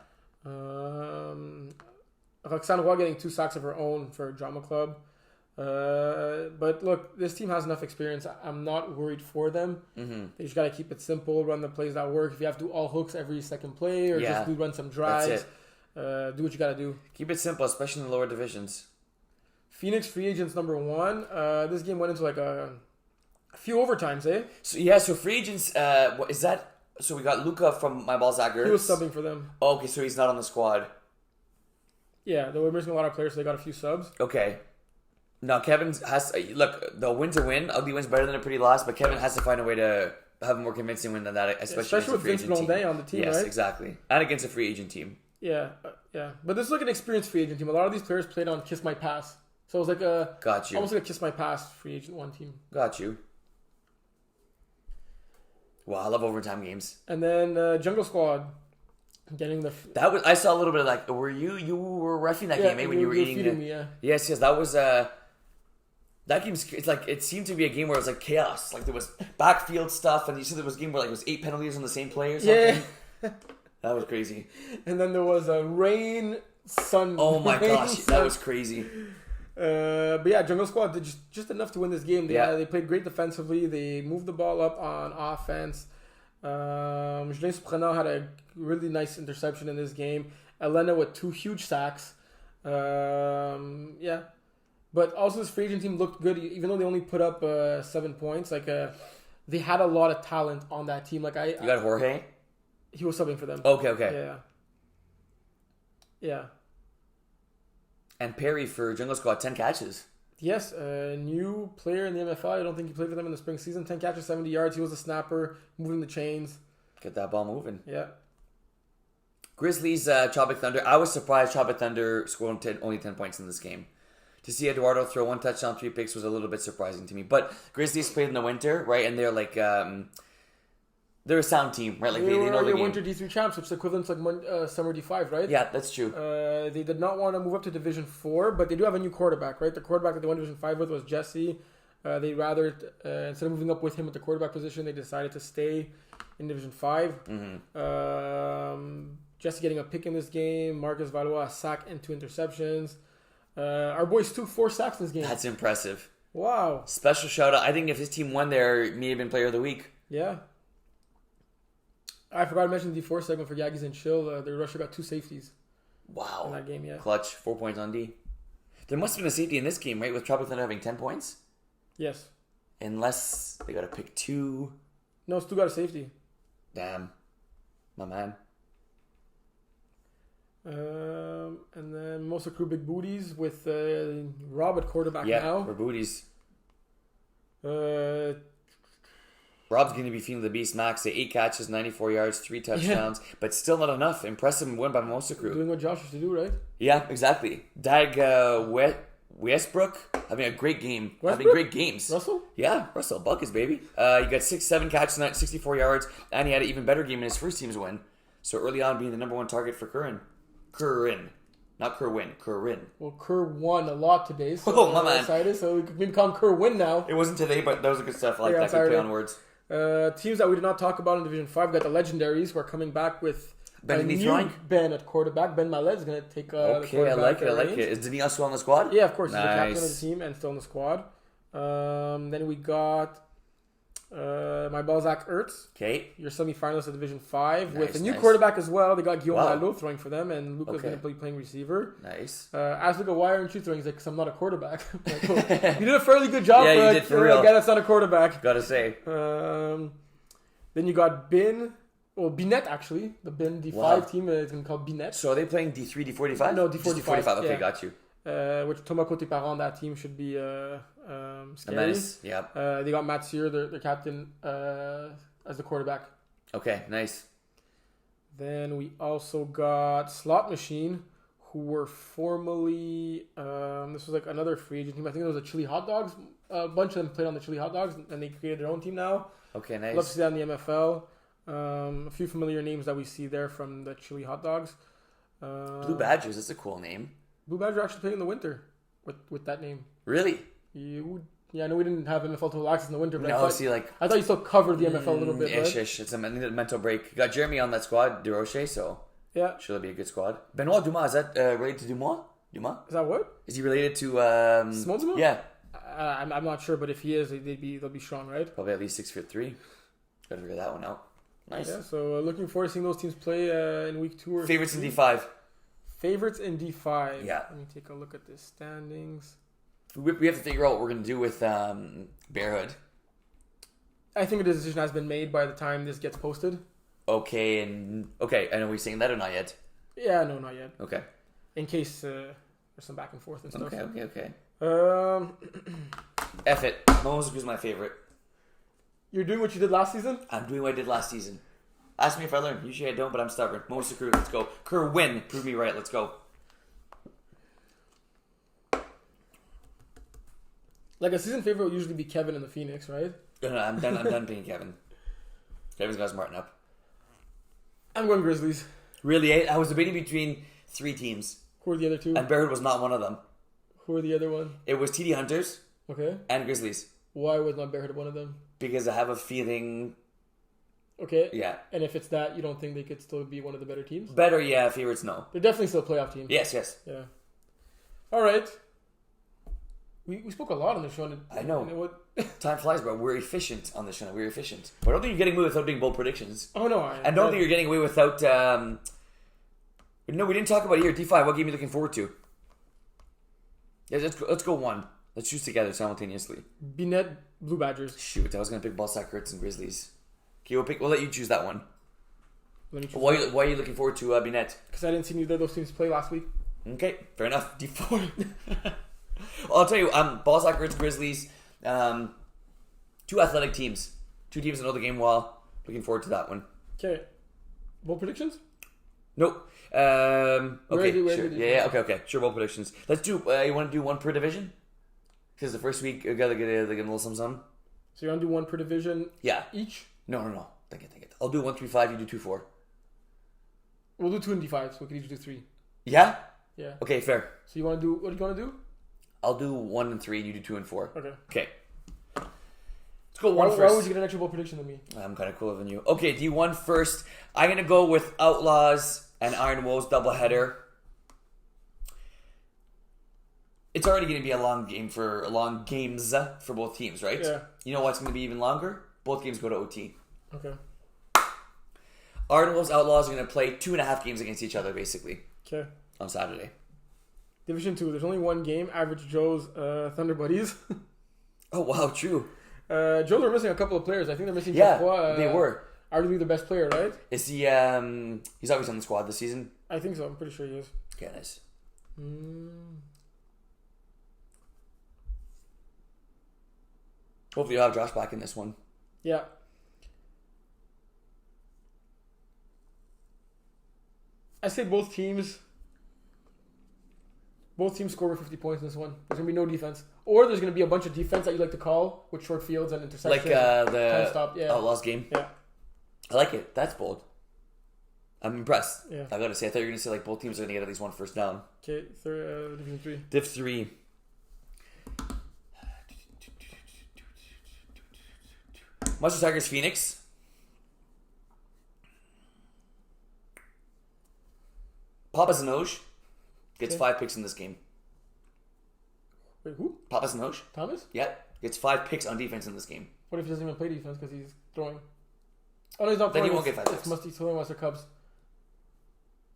[SPEAKER 1] Roxane Roy getting 2 sacks of her own for Drama Club. But look, this team has enough experience. I'm not worried for them.
[SPEAKER 2] Mm-hmm.
[SPEAKER 1] They just got to keep it simple, run the plays that work. If you have to do all hooks every second play or just run some drives, do what you got to do.
[SPEAKER 2] Keep it simple, especially in the lower divisions.
[SPEAKER 1] Phoenix free agents number 1. This game went into like a few overtimes, eh?
[SPEAKER 2] So free agents, what is that? So we got Luca from My Ball Zaggers.
[SPEAKER 1] He was subbing for them.
[SPEAKER 2] Oh, okay, so he's not on the squad.
[SPEAKER 1] Yeah, they were missing a lot of players, so they got a few subs.
[SPEAKER 2] Okay. Now, Kevin has... Look, the win's a win. Ugly win's better than a pretty loss, but Kevin has to find a way to have a more convincing win than that, especially
[SPEAKER 1] with Vince Blondet on the team, right?
[SPEAKER 2] Yes, exactly. And against a free agent team.
[SPEAKER 1] Yeah. But this is like an experienced free agent team. A lot of these players played on Kiss My Pass. So it was like almost like a Kiss My Pass free agent 1 team.
[SPEAKER 2] Got you. Wow, I love overtime games.
[SPEAKER 1] And then Jungle Squad getting the...
[SPEAKER 2] I saw a little bit of like, were you were reffing that game, eh? When you were eating it.
[SPEAKER 1] Me, yeah.
[SPEAKER 2] Yes, that was... that game's... It's like, it seemed to be a game where it was like chaos. Like there was backfield stuff, and you said there was a game where like it was 8 penalties on the same play or something. Yeah. That was crazy. And
[SPEAKER 1] then there was a rain, sun...
[SPEAKER 2] Oh my gosh, that was crazy.
[SPEAKER 1] But yeah, Jungle Squad did just enough to win this game. They played great defensively. They moved the ball up on offense. Julien Surprenant had a really nice interception in this game. Elena with 2 huge sacks. Yeah. But also this free agent team looked good, even though they only put up 7 points. Like they had a lot of talent on that team. Like
[SPEAKER 2] you got Jorge?
[SPEAKER 1] He was subbing for them.
[SPEAKER 2] Okay.
[SPEAKER 1] Yeah.
[SPEAKER 2] And Perry for Jungle Squad, 10 catches.
[SPEAKER 1] Yes, a new player in the MFL. I don't think he played for them in the spring season. 10 catches, 70 yards. He was a snapper, moving the chains.
[SPEAKER 2] Get that ball moving.
[SPEAKER 1] Yeah.
[SPEAKER 2] Grizzlies, Chobik Thunder. I was surprised Chobik Thunder scored only 10 points in this game. To see Eduardo throw 1 touchdown, 3 picks was a little bit surprising to me. But Grizzlies played in the winter, right? And they're like... They're a sound team, right? Like
[SPEAKER 1] they
[SPEAKER 2] know the game.
[SPEAKER 1] Winter D3 champs, which is equivalent to like Summer D5, right?
[SPEAKER 2] Yeah, that's true.
[SPEAKER 1] They did not want to move up to Division 4, but they do have a new quarterback, right? The quarterback that they went Division 5 with was Jesse. They rather, instead of moving up with him at the quarterback position, they decided to stay in Division 5. Jesse getting a pick in this game. Marcus Valois a sack and 2 interceptions. Our boys took 4 sacks in this game.
[SPEAKER 2] That's impressive.
[SPEAKER 1] Wow.
[SPEAKER 2] Special shout out. I think if his team won there, he may have been player of the week.
[SPEAKER 1] Yeah. I forgot to mention the D4 segment for Yagis and Chill. The rusher got 2 safeties.
[SPEAKER 2] Wow.
[SPEAKER 1] In that game, yeah.
[SPEAKER 2] Clutch. 4 points on D. There must have been a safety in this game, right? With Tropic Thunder having 10 points?
[SPEAKER 1] Yes.
[SPEAKER 2] Unless they got to pick 2.
[SPEAKER 1] No, Stu got a safety.
[SPEAKER 2] Damn. My man.
[SPEAKER 1] And then most accrue big booties with Rob at quarterback now.
[SPEAKER 2] Yeah, we're booties. Rob's going to be feeling the beast max. 8 catches, 94 yards, 3 touchdowns, but still not enough. Impressive win by Mimosa Crew.
[SPEAKER 1] Doing what Josh used to do, right?
[SPEAKER 2] Yeah, exactly. Westbrook having a great game.
[SPEAKER 1] Westbrook?
[SPEAKER 2] Having great games.
[SPEAKER 1] Russell?
[SPEAKER 2] Yeah, Russell. Buckets, baby. He got 7 catches, 64 yards, and he had an even better game in his first team's win. So early on being the number 1 target for Curran. Not Kerwin. Curran.
[SPEAKER 1] Well, Kerr won a lot today, so
[SPEAKER 2] my man.
[SPEAKER 1] excited. So we can call him Kerwin now.
[SPEAKER 2] It wasn't today, but that was a good stuff. I like that. Good play on words.
[SPEAKER 1] Teams that we did not talk about in Division 5 got the Legendaries, who are coming back with
[SPEAKER 2] Ben
[SPEAKER 1] Ben at quarterback. Ben Mallet is going to take the quarterback.
[SPEAKER 2] I like it. Is Denis also on the squad?
[SPEAKER 1] Yeah, of course.
[SPEAKER 2] Nice.
[SPEAKER 1] He's the captain of the team and still in the squad. Then we got my ball, Zach Ertz.
[SPEAKER 2] Okay.
[SPEAKER 1] Your semi-finalist of Division 5 with a new quarterback as well. They got Guillaume Lalo throwing for them, and Luca's going to be playing receiver.
[SPEAKER 2] Nice.
[SPEAKER 1] Ask Luca, why aren't you throwing? He's like, 'cause I'm not a quarterback. Like, well, you did a fairly good job
[SPEAKER 2] you did for real.
[SPEAKER 1] A guy that's not a quarterback.
[SPEAKER 2] Gotta say.
[SPEAKER 1] Then you got Binet actually. The Bin D5 team is going to call Binet.
[SPEAKER 2] So are they playing D3, D4, D5?
[SPEAKER 1] No, D4,
[SPEAKER 2] D5. Okay, got you.
[SPEAKER 1] Which Thomas Cote-Parent on that team should be scary.
[SPEAKER 2] Nice. Yep.
[SPEAKER 1] They got Matt Sear, their captain, as the quarterback.
[SPEAKER 2] Okay, nice.
[SPEAKER 1] Then we also got Slot Machine, who were formerly this was like another free agent team. I think it was the Chili Hot Dogs. A bunch of them played on the Chili Hot Dogs, and they created their own team now.
[SPEAKER 2] Okay, nice.
[SPEAKER 1] Love to see that in the MFL. A few familiar names that we see there from the Chili Hot Dogs.
[SPEAKER 2] Blue Badgers, that's a cool name.
[SPEAKER 1] Blue Badger actually played in the winter with that name.
[SPEAKER 2] Really?
[SPEAKER 1] Yeah, I know we didn't have MFL Total Access in the winter, but
[SPEAKER 2] I thought
[SPEAKER 1] you still covered the MFL a little bit.
[SPEAKER 2] Ish. It's a mental break. You got Jeremy on that squad, DeRoche, so
[SPEAKER 1] yeah,
[SPEAKER 2] sure that'll be a good squad. Benoit Dumas, is that related to Dumas?
[SPEAKER 1] Is that what?
[SPEAKER 2] Is he related to
[SPEAKER 1] Simone Dumas?
[SPEAKER 2] Yeah.
[SPEAKER 1] I'm not sure, but if he is, they'll be strong, right?
[SPEAKER 2] Probably at least 6'3". Gotta figure that one out. Nice.
[SPEAKER 1] Yeah, so looking forward to seeing those teams play in week 2 or
[SPEAKER 2] favorites
[SPEAKER 1] 3.
[SPEAKER 2] in D5.
[SPEAKER 1] Favorites in D5.
[SPEAKER 2] Yeah.
[SPEAKER 1] Let me take a look at the standings.
[SPEAKER 2] We have to figure out what we're going to do with Bearhood.
[SPEAKER 1] I think a decision has been made by the time this gets posted.
[SPEAKER 2] Okay, and are we saying that or not yet?
[SPEAKER 1] Yeah, no, not yet.
[SPEAKER 2] Okay.
[SPEAKER 1] In case there's some back and forth and stuff.
[SPEAKER 2] Okay.
[SPEAKER 1] F
[SPEAKER 2] it. Moses was my favorite.
[SPEAKER 1] You're doing what you did last season?
[SPEAKER 2] I'm doing what I did last season. Ask me if I learn. Usually I don't, but I'm stubborn. Moses Crew, let's go. Kerr win. Prove me right. Let's go.
[SPEAKER 1] Like a season favorite would usually be Kevin and the Phoenix, right?
[SPEAKER 2] No, I'm done picking Kevin. Kevin's got to smarten up.
[SPEAKER 1] I'm going Grizzlies.
[SPEAKER 2] Really? I was debating between 3 teams.
[SPEAKER 1] Who are the other 2?
[SPEAKER 2] And Bearhood was not one of them.
[SPEAKER 1] Who are the other one?
[SPEAKER 2] It was TD Hunters.
[SPEAKER 1] Okay.
[SPEAKER 2] And Grizzlies.
[SPEAKER 1] Why was not Bearhood one of them?
[SPEAKER 2] Because I have a feeling...
[SPEAKER 1] Okay.
[SPEAKER 2] Yeah.
[SPEAKER 1] And if it's that, you don't think they could still be one of the better teams?
[SPEAKER 2] Better, yeah. Favorites, no.
[SPEAKER 1] They're definitely still a playoff team.
[SPEAKER 2] Yes.
[SPEAKER 1] Yeah. All right. We spoke a lot on the show.
[SPEAKER 2] I know. Time flies, bro. We're efficient on the show. We're efficient. But I don't think you're getting away without doing bold predictions.
[SPEAKER 1] Oh, no.
[SPEAKER 2] I don't think you're getting away without... No, we didn't talk about it here. D5, what game are you looking forward to? Yeah, let's go one. Let's choose together simultaneously.
[SPEAKER 1] Binet, Blue Badgers.
[SPEAKER 2] Shoot, I was going to pick Ballsack Hurts and Grizzlies. Okay, we'll let you choose that one. Why are you looking forward to Binet?
[SPEAKER 1] Because I didn't see neither of those teams play last week.
[SPEAKER 2] Okay, fair enough. D4. Well, I'll tell you, Ballsack Hurts, Grizzlies. 2 athletic teams. 2 teams that know the game well. Looking forward to that one.
[SPEAKER 1] Okay. Bold predictions?
[SPEAKER 2] Nope. Okay, sure. Yeah, okay. Sure, bold predictions. Let's do, you want to do 1 per division? Because the first week, you got to get a little something.
[SPEAKER 1] So you want to do 1 per division?
[SPEAKER 2] Yeah.
[SPEAKER 1] Each?
[SPEAKER 2] No. Think it. I'll do 1-3-5. You do 2-4.
[SPEAKER 1] We'll do 2 and D5, so we can each do 3.
[SPEAKER 2] Yeah.
[SPEAKER 1] Yeah.
[SPEAKER 2] Okay, fair.
[SPEAKER 1] So you want to do? What do you want to do?
[SPEAKER 2] I'll do 1 and 3, and you do 2 and 4.
[SPEAKER 1] Okay.
[SPEAKER 2] Let's go one first.
[SPEAKER 1] Why would you get an extra bold prediction than me?
[SPEAKER 2] I'm kind of cooler than you. Okay, D1 first. I'm gonna go with Outlaws and Iron Wolves doubleheader. It's already going to be a long games for both teams, right?
[SPEAKER 1] Yeah.
[SPEAKER 2] You know what's going to be even longer? Both games go to OT.
[SPEAKER 1] Okay.
[SPEAKER 2] Iron Wolves, Outlaws are going to play 2.5 games against each other, basically.
[SPEAKER 1] Okay.
[SPEAKER 2] On Saturday.
[SPEAKER 1] Division 2. There's only one game. Average Joe's Thunder Buddies.
[SPEAKER 2] Oh wow, true.
[SPEAKER 1] Joe's are missing a couple of players. I think they're missing.
[SPEAKER 2] They were.
[SPEAKER 1] Arguably the best player, right?
[SPEAKER 2] Is he? He's always on the squad this season.
[SPEAKER 1] I think so. I'm pretty sure he is.
[SPEAKER 2] Okay, nice. Hopefully you'll have Josh back in this one.
[SPEAKER 1] Yeah. I say both teams score over 50 points in this one. There's going to be no defense. Or there's going to be a bunch of defense that you like to call with short fields and interceptions.
[SPEAKER 2] Like the
[SPEAKER 1] stop. Yeah.
[SPEAKER 2] Outlaws game?
[SPEAKER 1] Yeah.
[SPEAKER 2] I like it. That's bold. I'm impressed.
[SPEAKER 1] Yeah.
[SPEAKER 2] I got to say, I thought you were going to say like both teams are going to get at least one first down.
[SPEAKER 1] Okay, Division 3.
[SPEAKER 2] Div 3. Monster Tigers Phoenix. Papa Zanoj gets 5 picks in this game.
[SPEAKER 1] Wait, who?
[SPEAKER 2] Papa Zanoj.
[SPEAKER 1] Thomas?
[SPEAKER 2] Yeah. Gets 5 picks on defense in this game.
[SPEAKER 1] What if he doesn't even play defense because he's throwing? Oh no, he's not
[SPEAKER 2] Then
[SPEAKER 1] throwing.
[SPEAKER 2] he won't get 5 picks.
[SPEAKER 1] He's throwing Mustard Cubs.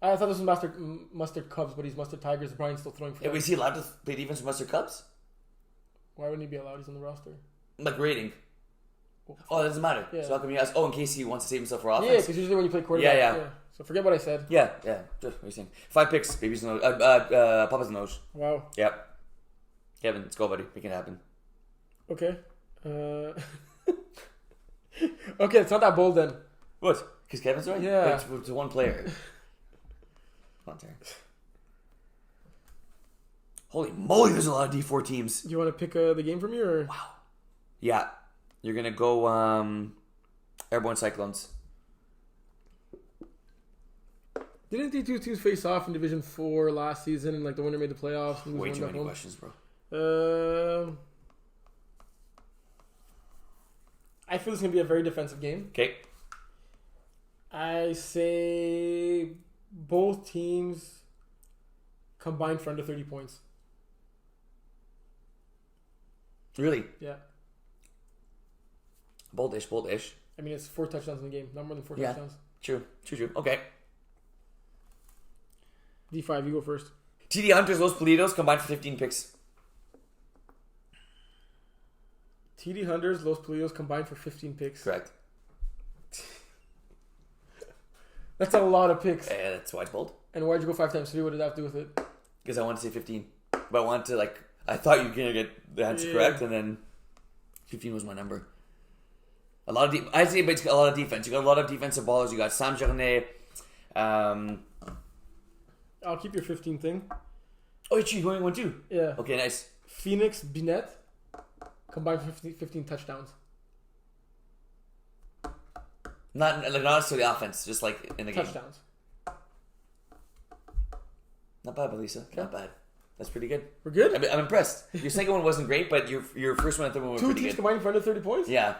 [SPEAKER 1] I thought this was Mustard Cubs, but he's Mustard Tigers. Brian's still throwing for them.
[SPEAKER 2] Is he allowed to play defense with Mustard Cubs?
[SPEAKER 1] Why wouldn't he be allowed? He's on the roster.
[SPEAKER 2] Like rating. Oh, it doesn't matter.
[SPEAKER 1] Yeah.
[SPEAKER 2] So how come he has... Oh, in case he wants to save himself for offense?
[SPEAKER 1] Yeah, because usually when you play quarterback...
[SPEAKER 2] Yeah.
[SPEAKER 1] So forget what I said.
[SPEAKER 2] Yeah. What are you saying? 5 picks, baby's nose. Papa's nose.
[SPEAKER 1] Wow.
[SPEAKER 2] Yep. Kevin, let's go, buddy. Make it happen.
[SPEAKER 1] Okay. Okay, it's not that bold then.
[SPEAKER 2] What? Because Kevin's right?
[SPEAKER 1] Yeah.
[SPEAKER 2] It's one player. Come on, Terry. Holy moly, there's a lot of D4 teams.
[SPEAKER 1] Do you want to pick the game for me or?
[SPEAKER 2] Wow. Yeah. You're going to go Airborne Cyclones.
[SPEAKER 1] Didn't the two teams face off in Division 4 last season and like the winner made the playoffs? And
[SPEAKER 2] Way too many questions, bro.
[SPEAKER 1] I feel it's going to be a very defensive game.
[SPEAKER 2] Okay.
[SPEAKER 1] I say both teams combined for under 30 points.
[SPEAKER 2] Really?
[SPEAKER 1] Yeah.
[SPEAKER 2] Boldish.
[SPEAKER 1] I mean, it's 4 touchdowns in the game. Not more than 4 touchdowns.
[SPEAKER 2] True. Okay.
[SPEAKER 1] D5, you go first.
[SPEAKER 2] TD Hunters, Los Politos combined for 15 picks.
[SPEAKER 1] TD Hunters, Los Politos combined for 15 picks.
[SPEAKER 2] Correct.
[SPEAKER 1] That's a lot of picks.
[SPEAKER 2] Yeah, that's why it's bold.
[SPEAKER 1] And why'd you go 5 times 3? What did that have to do with it?
[SPEAKER 2] Because I wanted to say 15. But I wanted to, I thought you were going to get the answer correct, and then 15 was my number. I'd say it's a lot of defense. You got a lot of defensive ballers. You got Sam Journet.
[SPEAKER 1] I'll keep your 15 thing.
[SPEAKER 2] Oh, you're going 1 too?
[SPEAKER 1] Yeah.
[SPEAKER 2] Okay, nice.
[SPEAKER 1] Phoenix, Binet, combined for 15 touchdowns.
[SPEAKER 2] Not necessarily offense, just in the game.
[SPEAKER 1] Touchdowns.
[SPEAKER 2] Not bad, Melissa. Okay. Not bad. That's pretty good.
[SPEAKER 1] We're good?
[SPEAKER 2] I'm impressed. Your second one wasn't great, but your first one and third one were pretty good. 2 teams
[SPEAKER 1] combined for under 30 points?
[SPEAKER 2] Yeah.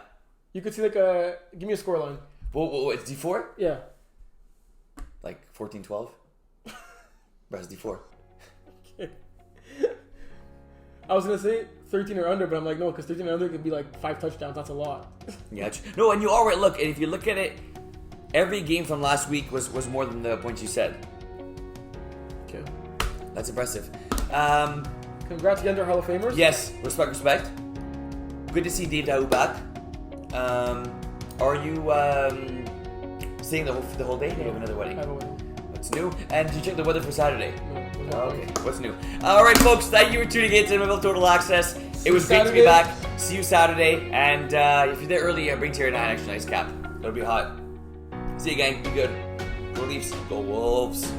[SPEAKER 1] You could see give me a scoreline.
[SPEAKER 2] Whoa, it's D4?
[SPEAKER 1] Yeah.
[SPEAKER 2] 14-12? Where's D4?
[SPEAKER 1] Okay. I was going to say 13 or under, but I'm like, no, because 13 or under could be 5 touchdowns. That's a lot.
[SPEAKER 2] Yeah. No, and you are right. Look, and if you look at it, every game from last week was more than the points you said.
[SPEAKER 1] Okay.
[SPEAKER 2] That's impressive.
[SPEAKER 1] Congrats again to our Hall of Famers.
[SPEAKER 2] Yes. Respect. Good to see Dave Daou back. Are you staying the whole day? Do you have another wedding?
[SPEAKER 1] I have a wedding.
[SPEAKER 2] What's new? And did you check the weather for Saturday?
[SPEAKER 1] No.
[SPEAKER 2] Okay. What's new? All right, folks. Thank you for tuning in to MFL Total Access. It was great to be back. See you Saturday. And if you're there early, bring Terry 9 extra nice cap. It'll be hot. See you, gang. Be good. Go Leafs. Go Wolves.